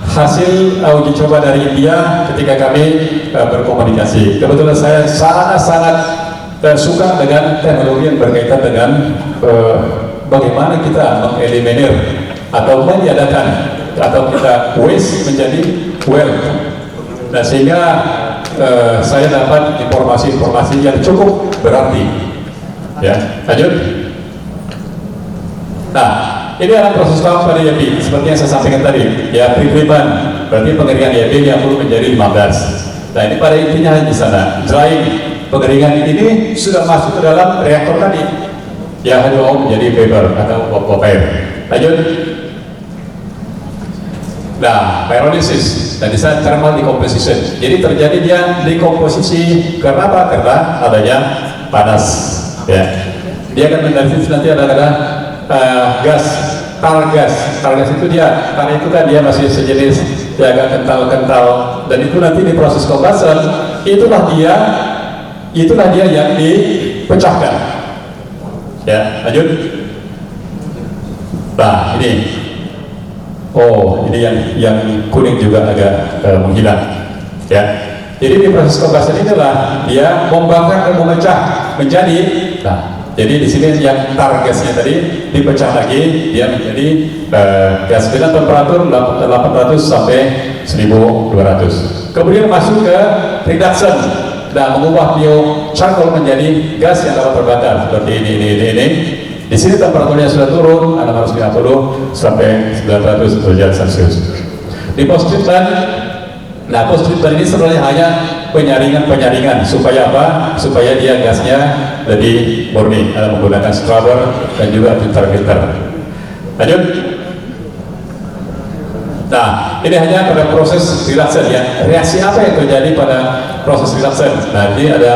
hasil uji coba dari India ketika kami berkomunikasi. Kebetulan saya sangat-sangat suka dengan teknologi yang berkaitan dengan bagaimana kita mengeliminir atau meniadakan atau kita waste menjadi wealth. Nah, sehingga saya dapat informasi-informasi yang cukup berarti. Ya, lanjut. Nah, ini adalah proses pada YB, seperti yang saya sampaikan tadi. Ya, pre-treatment, berarti pengeringan YB yang perlu menjadi 15. Nah, ini pada intinya di sana. Drying, pengeringan ini sudah masuk ke dalam reaktor tadi. Ya, H2O menjadi vapor atau vapor. Lanjut. Nah, pyrolysis, dan di sana thermal decomposition. Jadi terjadi dia dekomposisi karena apa? Karena adanya panas. Ya, dia akan menandakan nanti ada gas, tar gas itu dia, tar itu kan dia masih sejenis dia agak kental-kental, dan itu nanti di proses combustion itulah dia yang dipecahkan. Ya, lanjut. Nah, ini ini yang kuning juga agak menghilang. Ya, Jadi di proses kombustion inilah dia membakar dan memecah menjadi, nah, jadi di sini yang tar gasnya tadi dipecah lagi, dia menjadi gas dengan temperatur 800 sampai 1200. Kemudian masuk ke reduction dan mengubah bio charcoal menjadi gas yang dapat terbakar seperti ini. Di sini temperaturnya sudah turun 650 sampai 900 derajat Celcius. Di post treatment, nah post treatment ini sebenarnya hanya penyaringan supaya apa? Supaya dia gasnya lebih murni, menggunakan scrubber dan juga filter. Lanjut. Nah, ini hanya pada proses reduction ya. Reaksi apa yang terjadi pada proses reduction? Nah, ini ada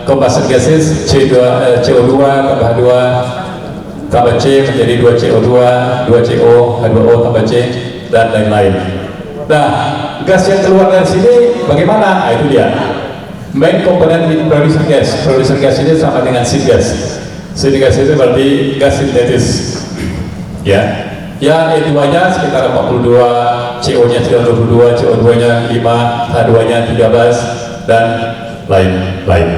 combustion gases CO2 tambah 2 tambah C menjadi 2CO2, 2CO, H2O tambah C dan lain-lain. Nah, gas yang keluar dari sini bagaimana? Nah, itu dia. Main komponen producer gas. Producer gas ini sama dengan syngas. Syngas itu berarti gas sintetis. Ya. Ya, E2-nya sekitar 42, CO-nya 32, CO2-nya 5, H2-nya 13 dan lain-lain.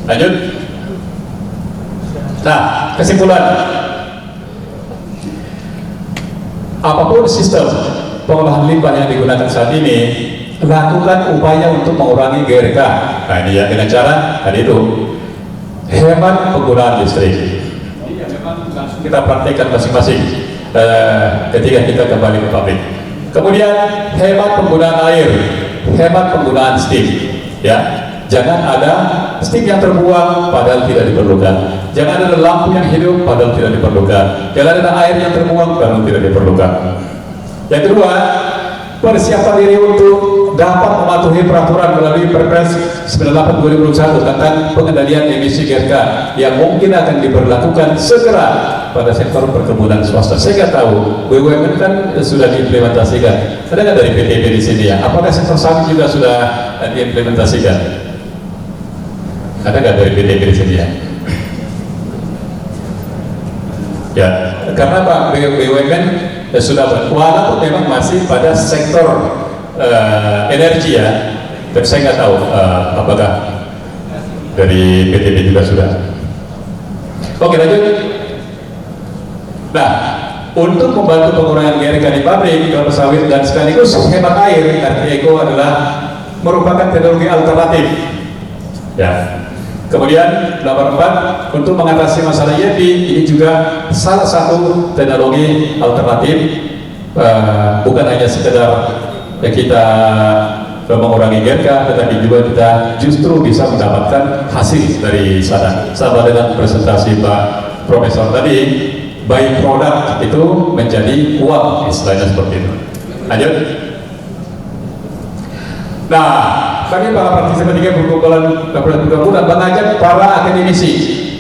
Lanjut. Nah, kesimpulan. Apapun sistem pengolahan limbah yang digunakan saat ini, lakukan upaya untuk mengurangi GRK. Nah, ini ya dengan cara tadi itu hemat penggunaan listrik. Ini yang memang langsung kita praktekkan masing-masing ketika kita kembali ke pabrik. Kemudian hemat penggunaan air, hemat penggunaan steam. Ya, jangan ada steam yang terbuang padahal tidak diperlukan. Jangan ada lampu yang hidup padahal tidak diperlukan. Jangan ada air yang terbuang padahal tidak diperlukan. Yang kedua, persiapan diri untuk dapat mematuhi peraturan melalui Perpres 98/2021 tentang pengendalian emisi GRK yang mungkin akan diberlakukan segera pada sektor perkebunan swasta. Saya nggak tahu, BUMN kan sudah diimplementasikan. Ada nggak dari PTP di sini ya? Apakah sektor sawit juga sudah diimplementasikan? Ada nggak dari PTP di sini ya? Ya, karena Pak BUMN sudah walaupun memang masih pada sektor energi ya, tapi saya nggak tahu apakah dari PTB juga sudah. Oke, lanjut. Nah, untuk membantu pengurangan GRK di pabrik, kelapa sawit dan sekaligus hemat air, Artiego adalah merupakan teknologi alternatif. Ya. Kemudian nomor 4, untuk mengatasi masalah IEP, ini juga salah satu teknologi alternatif, bukan hanya sekedar kita mengurangi GRK, tetapi juga kita justru bisa mendapatkan hasil dari sana. Sama dengan presentasi Pak Profesor tadi, by product itu menjadi uang, istilahnya seperti itu. Lanjut. Nah, kami para praktisi pendidikan perkumpulan mengajak para akademisi,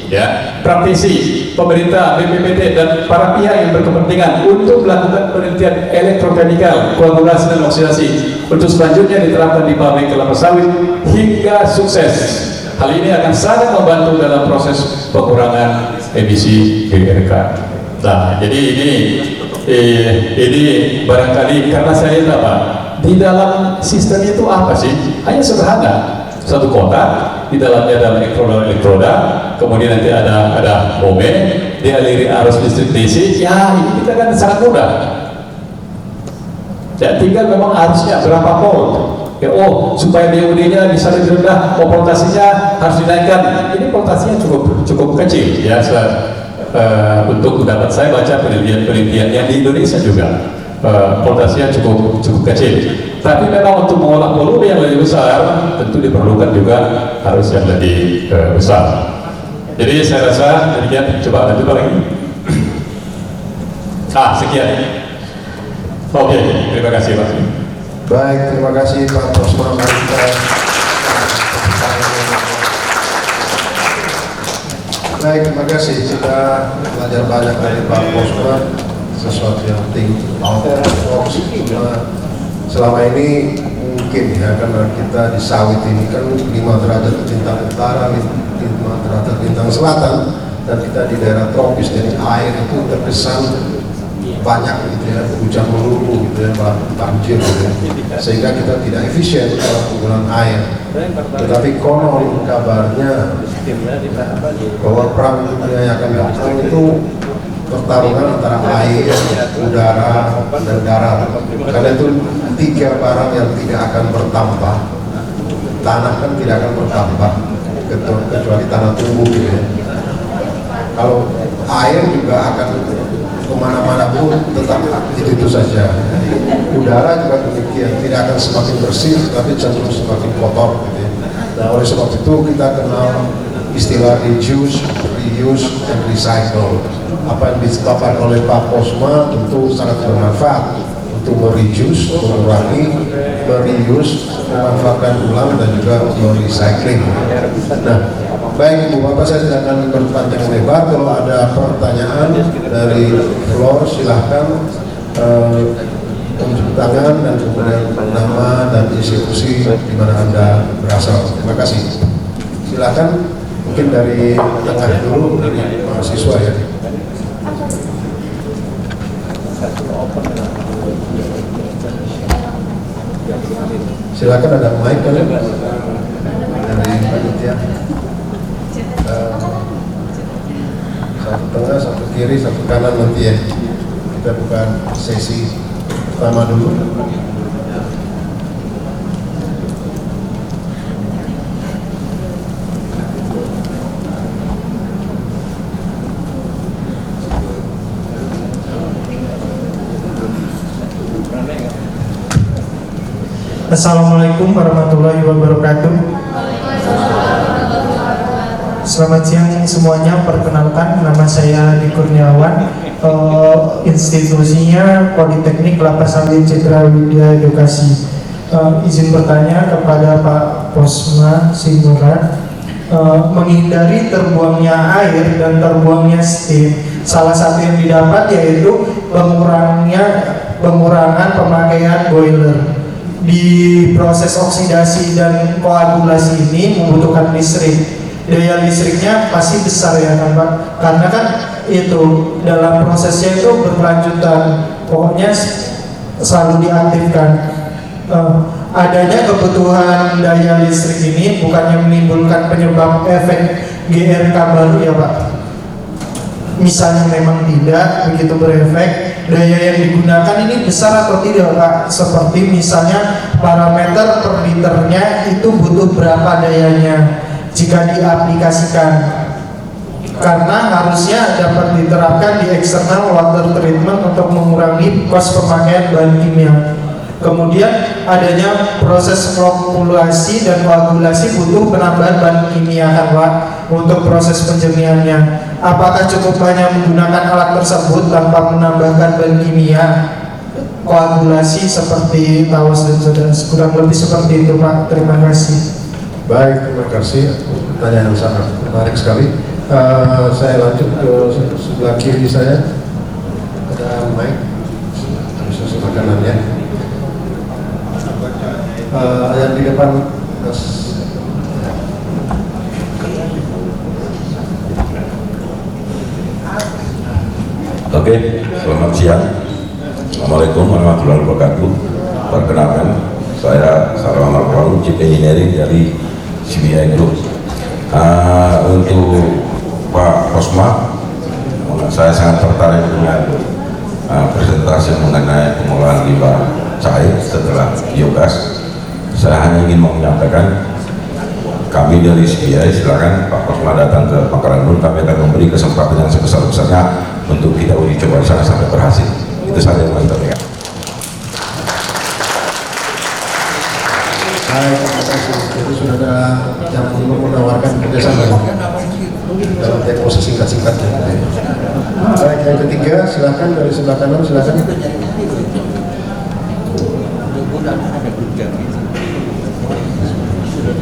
ya, praktisi, pemerintah, BPPT dan para pihak yang berkepentingan untuk melakukan penelitian elektrokemikal, koagulasi dan oksidasi untuk selanjutnya diterapkan di pabrik kelapa sawit hingga sukses. Hal ini akan sangat membantu dalam proses pengurangan emisi GRK. Nah, jadi ini barangkali karena saya tahu Pak, di dalam sistem itu apa sih? Hanya sederhana, satu kotak, di dalamnya ada elektroda, kemudian nanti ada bome, dialiri arus listrik DC. Ya, ini kita kan sangat mudah. Ya, tinggal memang arusnya berapa volt. Ya, supaya DOD-nya bisa lebih rendah, voltasinya harus dinaikkan. Ini voltasinya cukup kecil, ya. Untuk dapat saya baca penelitian yang di Indonesia juga. Voltasinya cukup kecil, tapi memang untuk mengolah volume yang lebih besar tentu diperlukan juga harus yang lebih besar. Jadi saya rasa demikian. Coba lanjut lagi. Sekian. Oke, terima kasih Pak. Baik, terima kasih Pak Prosper. Baik, terima kasih. Kita belajar banyak dari Pak Prosper, sesuatu yang penting. Selama ini mungkin ya, karena kita di sawit ini kan 5 derajat lintang utara, 5 derajat lintang selatan, dan kita di daerah tropis, jadi air itu terkesan banyak gitu ya, hujan melulu gitu ya, banjir gitu ya, sehingga kita tidak efisien dalam penggunaan air. Tetapi konon kabarnya bahwa perang dunia yang akan datang itu pertarungan antara air, udara, dan darat. Karena itu 3 barang yang tidak akan bertambah. Tanah kan tidak akan bertambah kecuali tanah tumbuh gitu ya. Kalau air juga akan kemana-mana pun tetap itu saja. Udara juga demikian, tidak akan semakin bersih tapi cenderung semakin kotor gitu ya. Nah, oleh sebab itu kita kenal istilah reduce, reuse, dan recycle. Apa yang ditetapkan oleh Pak Posma tentu sangat bermanfaat untuk mereduce, mengurangi, mereuse, memanfaatkan ulang, dan juga merecycling. Nah, baik Ibu Bapak, saya tidak akan berpanjang lebar. Kalau ada pertanyaan dari floor, silahkan tunjuk tangan dan kemudian nama dan institusi di mana Anda berasal. Terima kasih. Silahkan, mungkin dari tengah dulu, dari mahasiswa ya. Silakan, ada mic kan dari panitia. Satu tengah, satu kiri, satu kanan nanti ya. Kita bukan sesi pertama dulu. Assalamualaikum warahmatullahi wabarakatuh. Selamat siang semuanya. Perkenalkan, nama saya Adi Kurniawan. Institusinya Politeknik Kelapa Sawit Citra Widya Edukasi. Izin bertanya kepada Pak Posma Sinurat, menghindari terbuangnya air dan terbuangnya steam. Salah satu yang didapat yaitu pengurangan pemakaian boiler. Di proses oksidasi dan koagulasi ini membutuhkan listrik. Daya listriknya pasti besar ya kan Pak, karena kan itu dalam prosesnya itu berkelanjutan, pokoknya selalu diaktifkan. Adanya kebutuhan daya listrik ini bukannya menimbulkan penyebab efek GRK baru ya Pak. Misalnya memang tidak begitu berefek, daya yang digunakan ini besar atau tidak Pak? Seperti misalnya parameter per liternya itu butuh berapa dayanya jika diaplikasikan, karena harusnya dapat diterapkan di external water treatment untuk mengurangi kos pemakaian bahan kimia. Kemudian adanya proses flokkulasi dan koagulasi butuh penambahan bahan kimia kan Pak untuk proses penjernihannya. Apakah cukup hanya menggunakan alat tersebut tanpa menambahkan bahan kimia? Koagulasi seperti tawas dan saudara, kurang lebih seperti itu Pak. Terima kasih. Baik, terima kasih. Pertanyaan yang sangat menarik sekali. Saya lanjut ke sebelah kiri saya. Ada mic, bisa sebelah kanan ya. Yang di depan, Mas. Oke, selamat siang. Assalamualaikum warahmatullahi wabarakatuh. Perkenalkan, saya Sarwan Alwan, Chief Engineering dari CBI Group. Untuk Pak Posma, saya sangat tertarik dengan presentasi mengenai pengolahan limbah cair setelah biogas. Saya hanya ingin menyampaikan, kami dari CBI, silakan Pak Posma datang ke Pangkalan Bun, kami akan memberi kesempatan yang sebesar-besarnya untuk kita uji coba di sana sampai berhasil. Itu saja yang saya sampaikan. Baik, terima kasih. Jadi sudah ada yang menawarkan kerjasama dalam tempo sesingkat-singkatnya. Baik, yang ketiga, silakan dari sebelah kanan, silakan.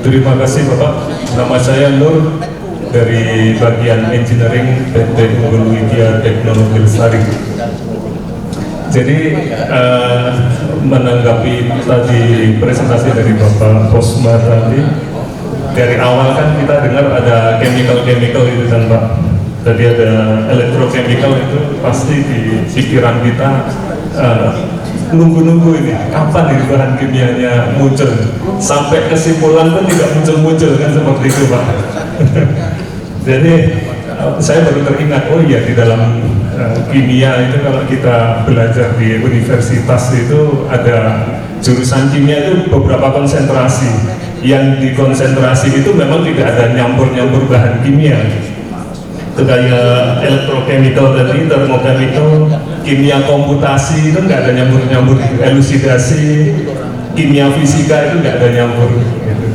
Terima kasih Bapak. Nama saya Nur dari bagian Engineering PT Unggul Widya Teknologi Lestari. Jadi menanggapi tadi presentasi dari Bapak Posma tadi, dari awal kan kita dengar ada chemical itu kan Pak. Tadi ada elektrochemical, itu pasti di pikiran kita nunggu-nunggu ini kapan ini bahan kimianya muncul, sampai kesimpulan pun tidak muncul-muncul kan, seperti itu Pak. Jadi saya baru teringat, oh iya, di dalam kimia itu kalau kita belajar di universitas itu ada jurusan kimia itu beberapa konsentrasi. Yang dikonsentrasi itu memang tidak ada nyampur-nyampur bahan kimia. Itu kayak elektrochemical tadi, termochemical, kimia komputasi itu nggak ada nyampur-nyampur, elusidasi, kimia fisika itu nggak ada nyampur. Gitu.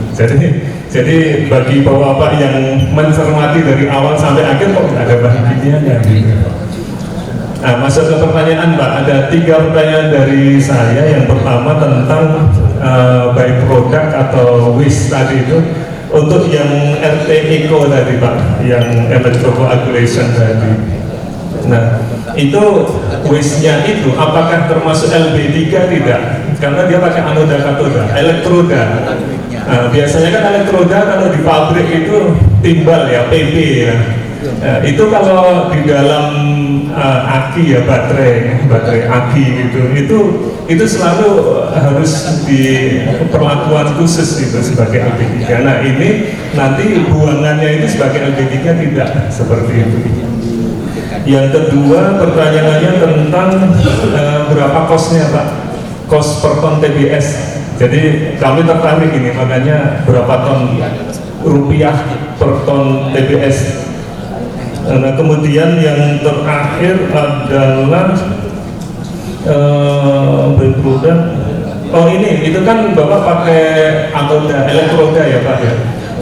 Jadi bagi bapak-bapak yang mencermati dari awal sampai akhir kok nggak ada bahan kimianya. Gitu. Nah, masuk ke pertanyaan Pak, ada 3 pertanyaan dari saya. Yang pertama tentang byproduct atau waste tadi itu. Untuk yang RT Eco tadi Pak, yang electrocoagulation tadi. Nah, itu waste-nya itu apakah termasuk LB3 tidak? Karena dia pakai anoda katoda, elektroda. Nah, biasanya kan elektroda kalau di pabrik itu timbal ya, PB ya. Nah, itu kalau di dalam aki ya, baterai aki gitu, itu selalu harus di perlakuan khusus itu sebagai LB3. Nah ini nanti buangannya itu sebagai LB3 tidak seperti itu. Yang kedua pertanyaannya tentang berapa kosnya Pak, kos per ton TBS. Jadi kami tertarik ini, makanya berapa ton rupiah per ton TBS. Nah kemudian yang terakhir adalah byproduct. Oh ini, itu kan Bapak pakai anoda, elektroda ya Pak ya.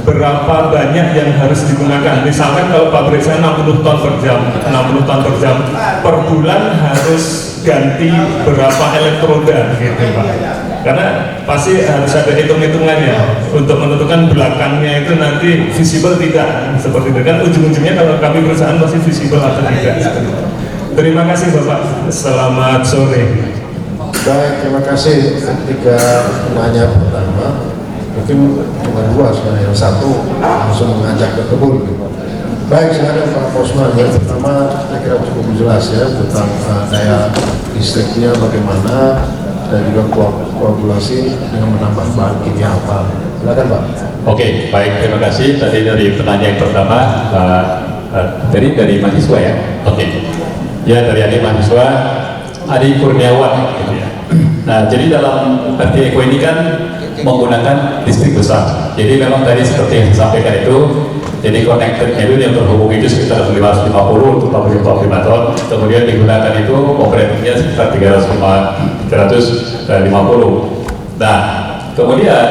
Berapa banyak yang harus digunakan? Misalkan kalau pabrik saya 60 ton per jam, 60 ton per jam, per bulan harus ganti berapa elektroda gitu Pak. Karena pasti harus ada hitung-hitungannya untuk menentukan belakangnya itu nanti visible tidak, seperti itu kan, ujung-ujungnya kalau kami perusahaan pasti visible atau tidak. Terima kasih Bapak, selamat sore. Baik, terima kasih. 3 penanya pertama, mungkin cuma 2 sebenarnya, yang 1 langsung mengajak ke kebun. Baik, silakan Pak Posma. Yang pertama saya kira cukup jelas ya tentang daya listriknya bagaimana, dan juga koagulasi dengan menambah bahan kimia apa. Silakan Pak. Oke, baik, terima kasih. Tadi dari pertanyaan yang pertama, dari mahasiswa ya. Oke. Ya, dari adik mahasiswa Adi Kurniawan gitu ya. Nah, jadi dalam RT Eco ini kan menggunakan listrik besar. Jadi memang tadi seperti yang disampaikan itu, jadi connected-nya itu yang terhubung itu sekitar 550 untuk 45 ton. Kemudian digunakan itu operatingnya sekitar 350. Nah, kemudian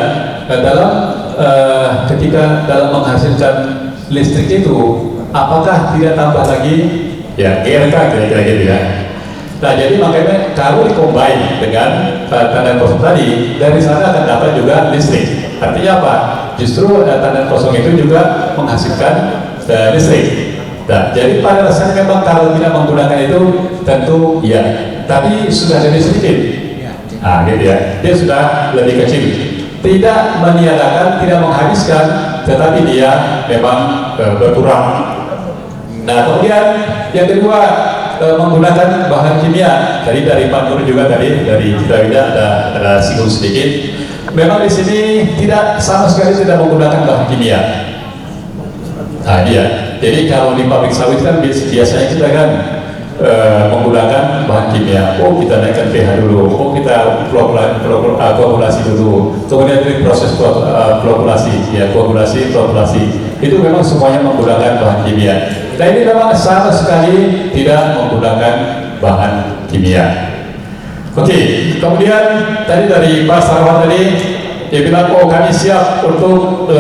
ketika dalam menghasilkan listrik itu, apakah tidak tambah lagi ya GRK kira-kira gitu ya. Nah, jadi makanya kalau dikombin dengan tandan kosong tadi, dari sana akan dapat juga listrik. Artinya apa? Justru tandan kosong itu juga menghasilkan listrik. Nah, jadi pada dasarnya memang kalau tidak menggunakan itu tentu ya, tapi sudah lebih sedikit. Nah, gitu ya, dia sudah lebih kecil. Tidak meniadakan, tidak menghabiskan, tetapi dia memang berkurang. Nah, kemudian yang kedua, menggunakan bahan kimia. Tadi dari Pak Nur juga tadi dari Citra Wida ada singgung sedikit. Memang di sini tidak sama sekali tidak menggunakan bahan kimia. Nah, dia. Jadi kalau di pabrik sawit kan biasanya kita kan menggunakan bahan kimia. Oh, kita naikkan pH dulu. Oh, kita koagulasi dulu. Kemudian dari proses koagulasi, ya koagulasi. Itu memang semuanya menggunakan bahan kimia. Nah, ini memang sama sekali tidak menggunakan bahan kimia. Oke, kemudian tadi dari Pak Sarwan tadi dia bilang, oh kami siap untuk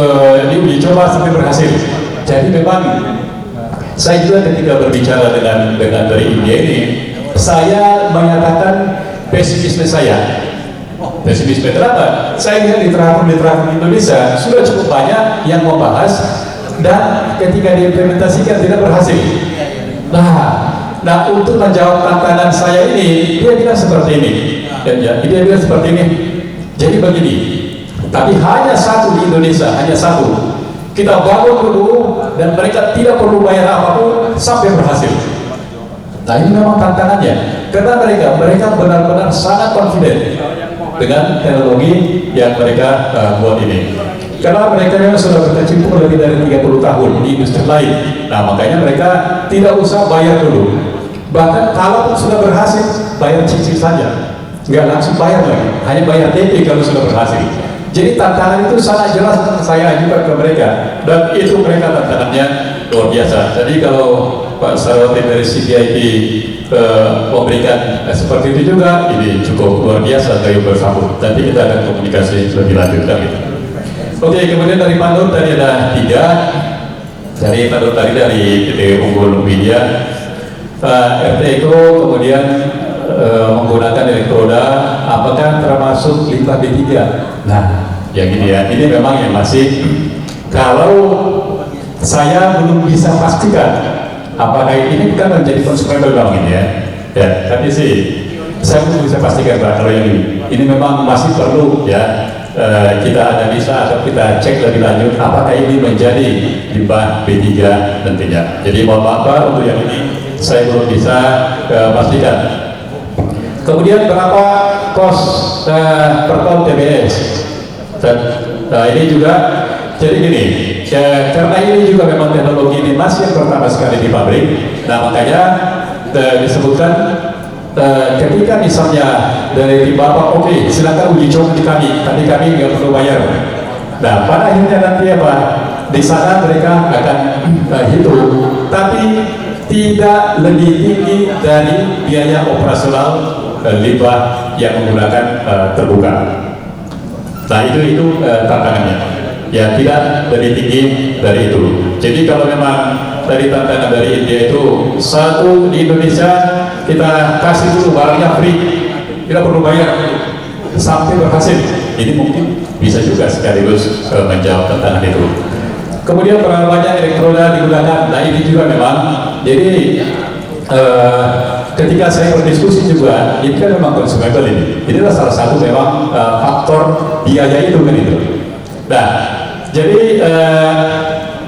diuji coba sampai berhasil. Jadi memang saya juga ketika berbicara dengan dari India ini, saya menyatakan pesimisme saya. Pesimisme kenapa? Saya lihat literatur Indonesia sudah cukup banyak yang membahas, dan ketika diimplementasikan tidak berhasil. Nah untuk menjawab tantangan saya ini, dia bilang seperti ini. Dia bilang seperti ini. Jadi begini, tapi hanya satu di Indonesia, hanya satu. Kita bangun dulu dan mereka tidak perlu bayar apapun, sampai berhasil. Nah ini memang tantangannya, karena mereka benar-benar sangat confident dengan teknologi yang mereka buat ini. Karena mereka memang sudah berkecimpung lebih dari 30 tahun di industri lain. Nah makanya mereka tidak usah bayar dulu. Bahkan kalau sudah berhasil, bayar cicil saja, nggak langsung bayar lagi, hanya bayar DP kalau sudah berhasil. Jadi tantangan itu sangat jelas saya ajukan ke mereka, dan itu mereka tantangannya luar biasa. Jadi kalau Pak Sarwati dari CPIP memberikan seperti itu juga, ini cukup luar biasa kayu bersambut. Nanti kita akan komunikasi lebih lanjut gitu. Oke, kemudian dari Pak Nur tadi ada 3. Dari Pak Nur tadi dari PT Unggul Media, RT Eko kemudian menggunakan elektroda, apakah termasuk limbah B3? Nah, yang ini ya, ini memang yang masih, kalau saya belum bisa pastikan apakah ini kan menjadi konsumable bang ini ya. Ya, tapi sih saya belum bisa pastikan Pak kalau yang ini memang masih perlu ya kita analisa atau kita cek lebih lanjut apakah ini menjadi limbah B3 nantinya. Jadi mohon maaf Pak, untuk yang ini saya belum bisa pastikan. Kemudian berapa kos per ton TBS? Dan ini juga jadi gini, karena ini juga memang teknologi ini masih yang pertama sekali di pabrik. Nah makanya disebutkan ketika misalnya dari Bapak, oke, silakan uji coba di kami, tapi kami nggak perlu bayar. Nah pada akhirnya nanti apa? Di sana mereka akan hitung, tapi tidak lebih tinggi dari biaya operasional limbah yang menggunakan terbuka. Nah itu tantangannya. Ya tidak lebih tinggi dari itu. Jadi kalau memang dari tantangan dari India itu satu, di Indonesia kita kasih dulu barangnya free, tidak perlu bayar sampai berhasil. Ini mungkin bisa juga sekaligus menjawab tantangan itu. Kemudian berapa banyak elektroda digunakan? Nah ini juga memang. Jadi ketika saya berdiskusi juga, ini kan memang consumable ini. Inilah salah satu memang faktor biaya itu kan itu. Nah, jadi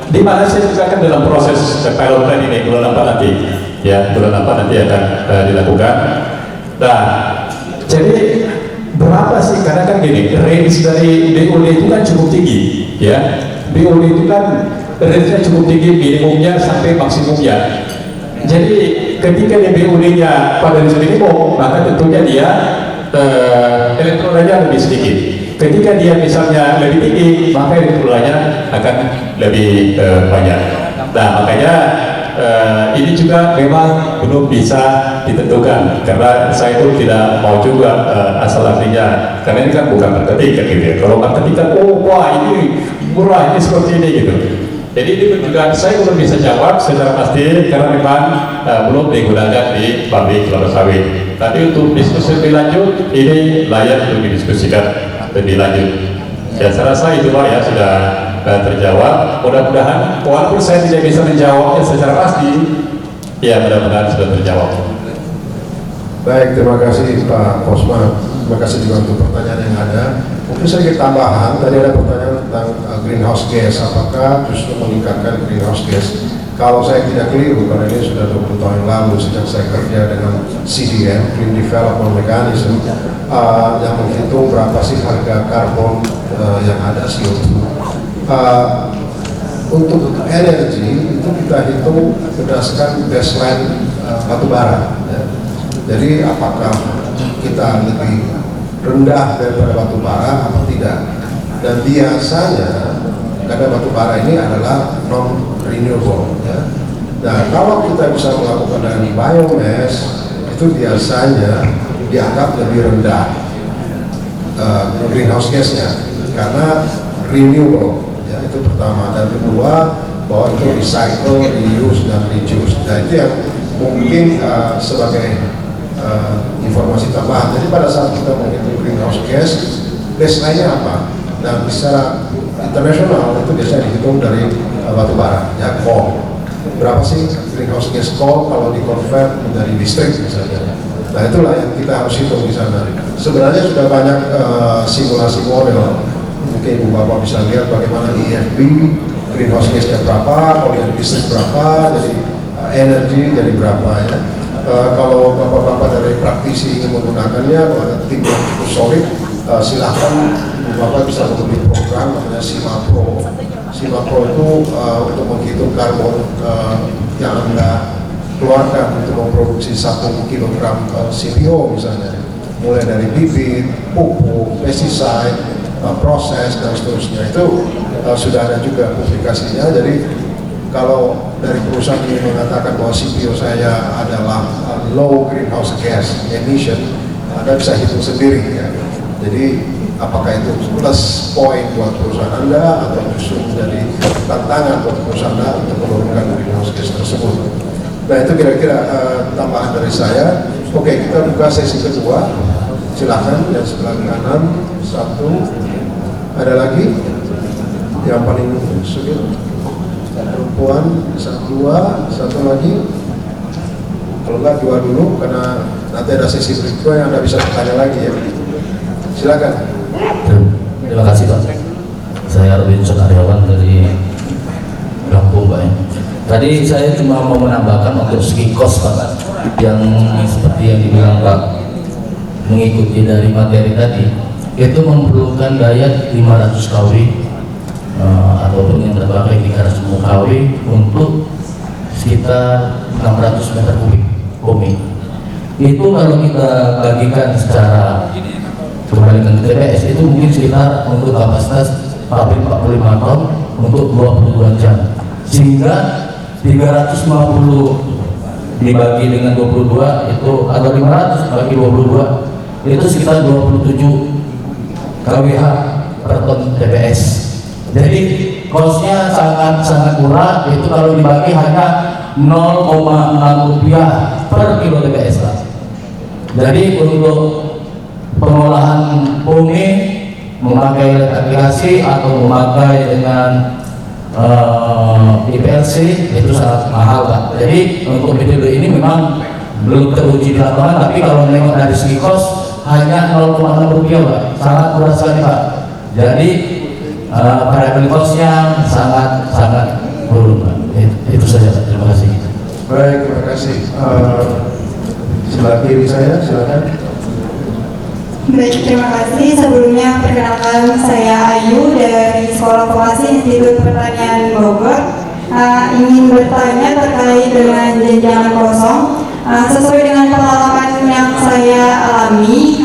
di mana saya juga kan dalam proses pilot plan ini bulan 4 nanti, ya bulan 4 nanti akan dilakukan. Nah, jadi berapa sih? Karena kan gini, range dari BOD itu kan cukup tinggi, ya. BOD itu kan range-nya cukup tinggi, minimumnya sampai maksimumnya. Jadi ketika di BOD-nya pada minimum, maka tentunya dia elektronanya lebih sedikit. Ketika dia misalnya lebih tinggi, maka elektronanya akan lebih banyak. Nah makanya ini juga memang belum bisa ditentukan, karena saya itu tidak mau juga asal artinya, karena ini kan bukan marketing gitu ya. Kalau marketing kan, oh wah ini murah, ini seperti ini gitu. Jadi ini juga saya belum bisa jawab secara pasti, karena memang belum digunakan di pabrik kelapa sawit. Tapi untuk diskusi lebih lanjut, ini layak untuk didiskusikan lebih lanjut. Ya saya rasa itu Pak ya sudah terjawab. Mudah-mudahan walaupun saya tidak bisa menjawabnya secara pasti, ya mudah-mudahan sudah terjawab. Baik, terima kasih Pak Posma. Terima kasih juga untuk pertanyaan yang ada. Mungkin sedikit tambahan, tadi ada pertanyaan tentang greenhouse gas, apakah justru meningkatkan greenhouse gas. Kalau saya tidak keliru, karena ini sudah 20 tahun yang lalu sejak saya kerja dengan CDM, Clean Development Mechanism, yang menghitung berapa sih harga karbon yang ada CO2. Untuk energi itu kita hitung berdasarkan baseline batu bara. Ya. Jadi apakah kita lebih rendah daripada batu bara atau tidak? Dan biasanya karena batu bara ini adalah non renewable. Ya. Nah kalau kita bisa melakukan dengan biomass, itu biasanya dianggap lebih rendah greenhouse gasnya karena renewable. Ya, itu pertama. Dan kedua, bahwa itu recycle, reuse, dan reduce. Nah itu yang mungkin sebagai informasi tambahan. Jadi pada saat kita menghitung greenhouse gas, baseline-nya apa? Nah secara internasional itu biasanya dihitung dari batu bara, ya coal. Berapa sih greenhouse gas coal kalau di-convert menjadi listrik misalnya? Nah itulah yang kita harus hitung di sana. Sebenarnya sudah banyak simulasi model. Mungkin Ibu Bapak bisa lihat bagaimana EFB greenhouse gasnya berapa, kalau yang listrik berapa. Jadi energi jadi berapa ya. Kalau bapak-bapak dari praktisi ingin menggunakannya, kalau ada tim yang cukup solid, silahkan bapak bisa membeli program namanya SIMAPRO. SIMAPRO itu untuk menghitung karbon yang Anda keluarkan untuk memproduksi 1 kilogram CPO misalnya, mulai dari bibit, pupuk, pesticide, proses dan seterusnya. Itu sudah ada juga publikasinya. Jadi kalau dari perusahaan ini mengatakan bahwa CPO saya adalah low greenhouse gas emission, Anda bisa hitung sendiri ya. Jadi apakah itu plus point buat perusahaan Anda atau justru menjadi tantangan buat perusahaan Anda untuk menurunkan greenhouse gas tersebut. Nah itu kira-kira tambahan dari saya. Oke, kita buka sesi kedua. Silakan yang sebelah kanan. 1. Ada lagi? Yang paling sugih. Perempuan, 1, 2, 1 lagi. Kalau enggak 2 dulu, karena nanti ada sesi berikutnya yang Anda bisa bertanya lagi ya. Silakan. Terima kasih Pak. Saya Robinson Aryawan dari Lampung Pak. Tadi saya cuma mau menambahkan untuk segi kos Pak, yang seperti yang dibilang Pak, mengikuti dari materi tadi, itu memerlukan daya 500 kW ataupun yang terpakai 300 kW untuk sekitar 600 meter kubik bumi. Itu kalau kita bagikan secara kembalikan ke TPS itu mungkin sekitar untuk kapasitas pabrik 45 ton untuk 22 jam, sehingga 350 dibagi dengan 22 itu atau 500 bagi 22 itu sekitar 27 kWh per ton TPS. Jadi kosnya sangat murah, itu kalau dibagi hanya 0,6 rupiah per kilo TPS Pak. Jadi untuk pengolahan bumi memakai aplikasi atau memakai dengan IPLC itu sangat mahal Pak. Jadi untuk metode ini memang belum teruji di lapangan, tapi kalau menengok dari segi kos hanya 0,6 rupiah Pak, sangat murah sekali Pak. Jadi variabel kosnya sangat turun Pak. Itu saja Pak. Terima kasih. Baik, terima kasih. Sebelah kiri saya, silakan. Baik, terima kasih. Sebelumnya perkenalkan, saya Ayu dari Sekolah Vokasi Institut Pertanian Bogor. Ingin bertanya terkait dengan janjangan kosong. Sesuai dengan pengalaman yang saya alami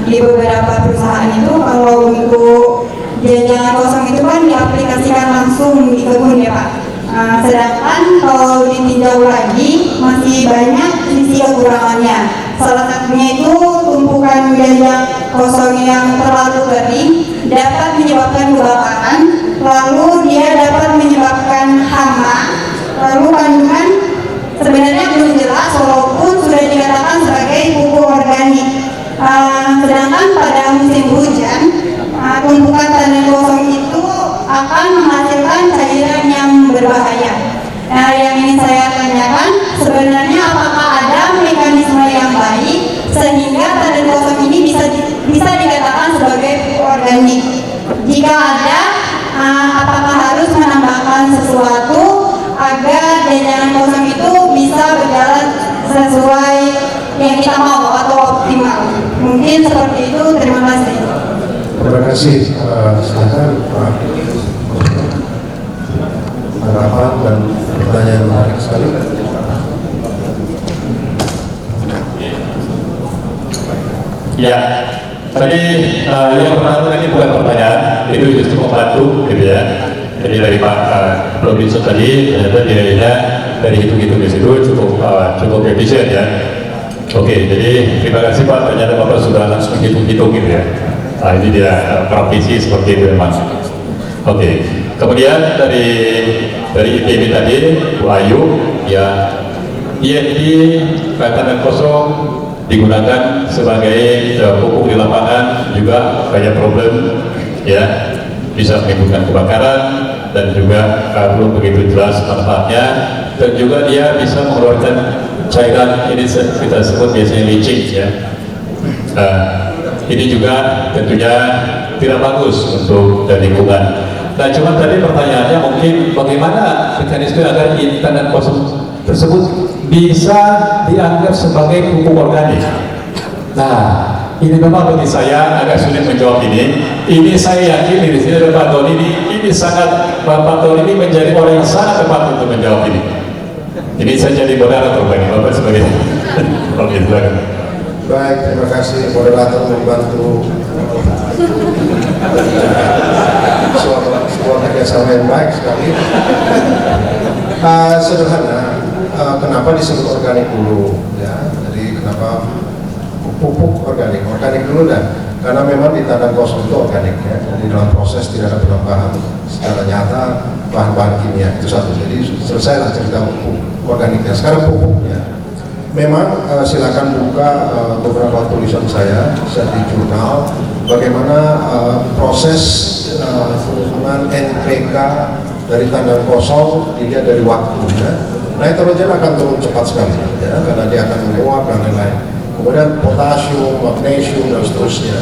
di beberapa perusahaan itu, kalau untuk janjangan kosong itu kan diaplikasikan langsung di kebun ya Pak. Sedangkan kalau ditinjau lagi masih banyak sisi kekurangannya. Salah satunya itu tumpukan janjang kosong yang terlalu kering dapat menyebabkan kebakaran, lalu dia dapat menyebabkan hama, lalu kandungan sebenarnya belum jelas walaupun sudah dikatakan sebagai pupuk organik. Sedangkan pada musim hujan, tumpukan tanah kosong itu akan menghasilkan cairan yang berbahaya. Nah, yang ingin saya tanyakan, sebenarnya apakah ada mekanisme yang baik sehingga tanah kosong ini bisa dikatakan sebagai pupuk organik? Jika ada, apakah harus menambahkan sesuatu agar janjangan kosong itu bisa berjalan sesuai yang kita mau atau optimal? Mungkin seperti itu. Terima kasih. Terima kasih. Silakan Pak. Harapan dan pertanyaan menarik sekali. Ya, tadi yang pertama tadi bukan pertanyaan, itu justru membantu, gitu ya. Jadi dari Pak Robinson tadi, ternyata dia dari hitung-hitung di situ cukup efisien ya. Oke, jadi terima kasih Pak, ternyata Bapak sudah langsung hitung-hitung gitu ya. Nah ini dia praktisi seperti itu memang. Oke, kemudian dari IPB tadi, Bu Ayu, ya IND tanah kosong digunakan sebagai pupuk di lapangan juga banyak problem, ya bisa menimbulkan kebakaran dan juga belum begitu jelas manfaatnya, dan juga dia bisa mengeluarkan cairan ini kita sebut biasanya leaching ya. Ini juga tentunya tidak bagus untuk lingkungan. Nah, cuma tadi pertanyaannya mungkin bagaimana mekanisme agar tandan kosong tersebut bisa dianggap sebagai pupuk organik. Nah, ini memang bagi saya agak sulit menjawab ini. Ini saya yakin di sini ada Pak Tony ini sangat Pak Tony ini menjadi orang yang sangat tepat untuk menjawab ini. Ini saya jadi moderator bagi Bapak sebagai Oke, silakan. Baik, terima kasih moderator membantu sebuah kerjasama yang baik sekali. Sederhana, kenapa disebut organik dulu? Ya, jadi kenapa pupuk organik dulu dan karena memang di tandan kosong itu organik ya, jadi dalam proses tidak ada penambahan secara nyata bahan-bahan kimia, itu satu. Jadi selesailah cerita pupuk organiknya. Sekarang pupuknya memang silakan buka beberapa tulisan saya di jurnal bagaimana proses penurunan NPK dari tandan kosong dilihat dari waktunya. Nitrogen akan turun cepat sekali ya, karena dia akan menguap dan lain-lain. Kemudian potasium, magnesium dan seterusnya.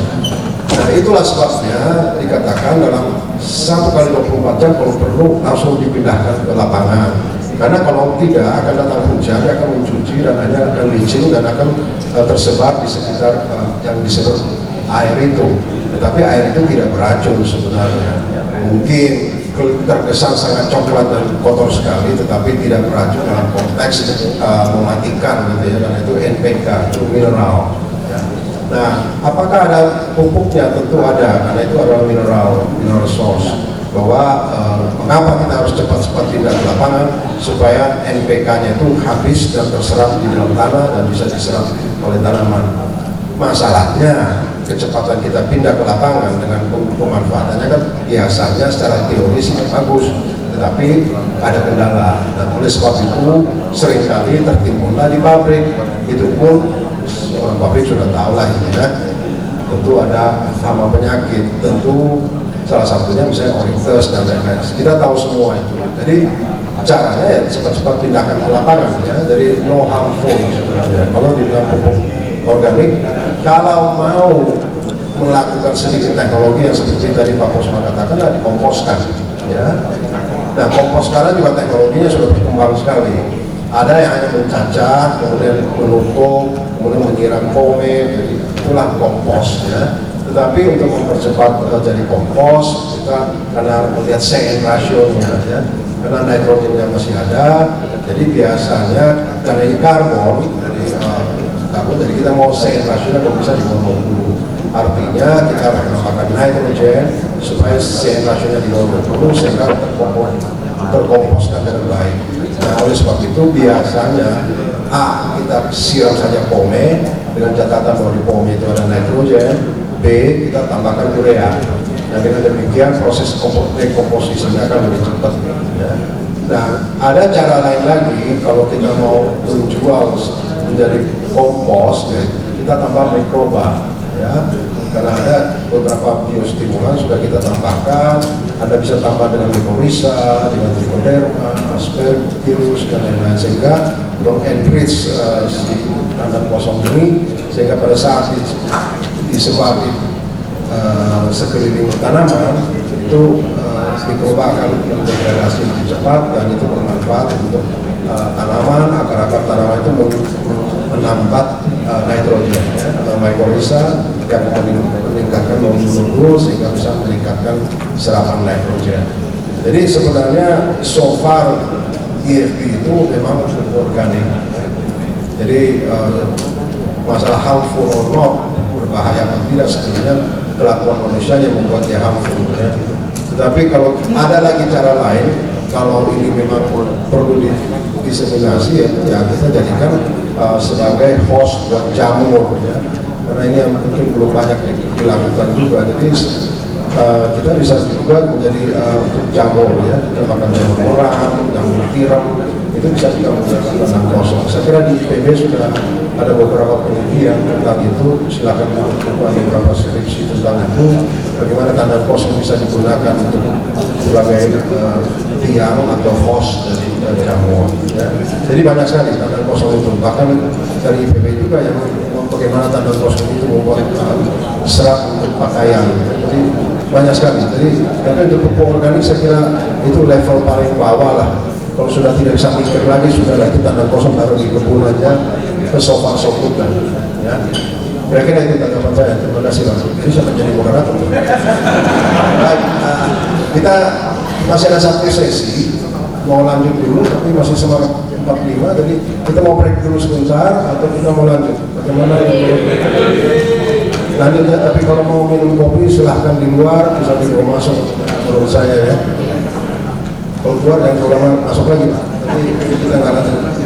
Nah, itulah sebabnya dikatakan dalam 1 kali 24 jam kalau perlu langsung dipindahkan ke lapangan. Karena kalau tidak akan datang hujan, dia akan mencuci dan hanya akan licin dan akan tersebar di sekitar yang disebut air itu. Tetapi air itu tidak beracun sebenarnya. Mungkin terkesan sangat coklat dan kotor sekali, tetapi tidak beracun dalam konteks mematikan gitu ya, karena itu NPK, itu mineral. Ya. Nah, apakah ada pupuknya? Tentu ada, karena itu adalah mineral source. Bahwa mengapa kita harus cepat-cepat pindah ke lapangan supaya NPK-nya itu habis dan terserap di dalam tanah dan bisa diserap oleh tanaman. Masalahnya kecepatan kita pindah ke lapangan dengan pemanfaatannya kan biasanya secara teoris bagus, tetapi ada kendala dan oleh sebab itu seringkali tertimbullah di pabrik. Itu pun orang pabrik sudah tahu lah ini ya, tentu ada hama penyakit, tentu salah satunya misalnya orientas dan lain-lain, kita tahu semua itu. Jadi caranya ya cepat-cepat pindahkan ke lapangan ya, dari no harmful sebenarnya. Kalau di dalam pupuk organik, kalau mau melakukan sedikit teknologi yang seperti tadi Pak Posma katakan, dikomposkan ya. Nah, kompos sekarang juga teknologinya sudah berkembang sekali. Ada yang hanya mencacah, kemudian menutup, kemudian menyiram pome, jadi itulah kompos ya. Tetapi untuk mempercepat jadi kompos, kita karena melihat CN ratio-nya ya, karena nitrogennya masih ada, jadi biasanya karena ini karbon, jadi kita mau CN ratio-nya kalau bisa di bawah 20. Artinya kita menambahkan nitrogen supaya CN ratio-nya di bawah 20 sehingga terkomposkan dengan baik. Nah, oleh sebab itu biasanya kita siram saja pome dengan catatan bahwa di pome itu ada nitrogen, B kita tambahkan urea. Nah, dengan demikian proses dekomposisinya akan lebih cepat ya. Nah, ada cara lain lagi kalau kita mau menjual menjadi kompos ya, kita tambah mikroba ya, karena ada beberapa biostimulan sudah kita tambahkan. Anda bisa tambah dengan mycorrhiza, dengan trichoderma, aspergillus dan lain-lain, sehingga mengenrich si tandan kosong ini, sehingga pada saat disebar di sekeliling tanaman itu mikroba akan berdegradasi lebih cepat dan itu bermanfaat untuk tanaman. Akar-akar tanaman itu menambat nitrogen ya, atau mycorrhiza yang meningkatkan bau sehingga bisa meningkatkan serapan nitrogen. Jadi sebenarnya so far IFB itu memang organik. Jadi masalah harmful or not, berbahaya atau tidak, sebenarnya kelakuan manusia yang membuat dia harmful ya. Tetapi kalau ada lagi cara lain, kalau ini memang perlu diseminasi ya kita jadikan sebagai host buat jamur ya, karena ini yang mungkin belum banyak dilakukan juga. Jadi kita bisa juga menjadi jamur ya, kita makan jamur orang, jamur tiram, itu bisa kita menggunakan tandan kosong. Saya kira di IPB sudah ada beberapa penelitian tentang itu, silakan buka beberapa skripsi tentang itu, bagaimana tandan kosong bisa digunakan untuk sebagai tiang atau host dari jamur ya. Jadi banyak sekali tandan kosong itu, bahkan dari IPB juga yang bagaimana tandan kosong itu membuat serat untuk pakaian. Jadi banyak sekali. Jadi tapi untuk pupuk organik saya kira itu level paling bawah lah. Kalau sudah tidak bisa mikir lagi, sudah lah itu tanda kosong, taruh di kebun aja, ke sofa sokut kan, ya. Kira-kira itu tanggapan saya. Terima kasih Mas. Bisa menjadi moderator. Baik, kita masih ada satu sesi, mau lanjut dulu, tapi masih semangat 45, jadi kita mau break dulu sebentar atau kita mau lanjut? Bagaimana? Lanjut ya, tapi kalau mau minum kopi silahkan di luar, bisa dibawa masuk menurut saya ya. Kalau keluar jangan terlalu masuk lagi Pak. Jadi kita nggak lanjut.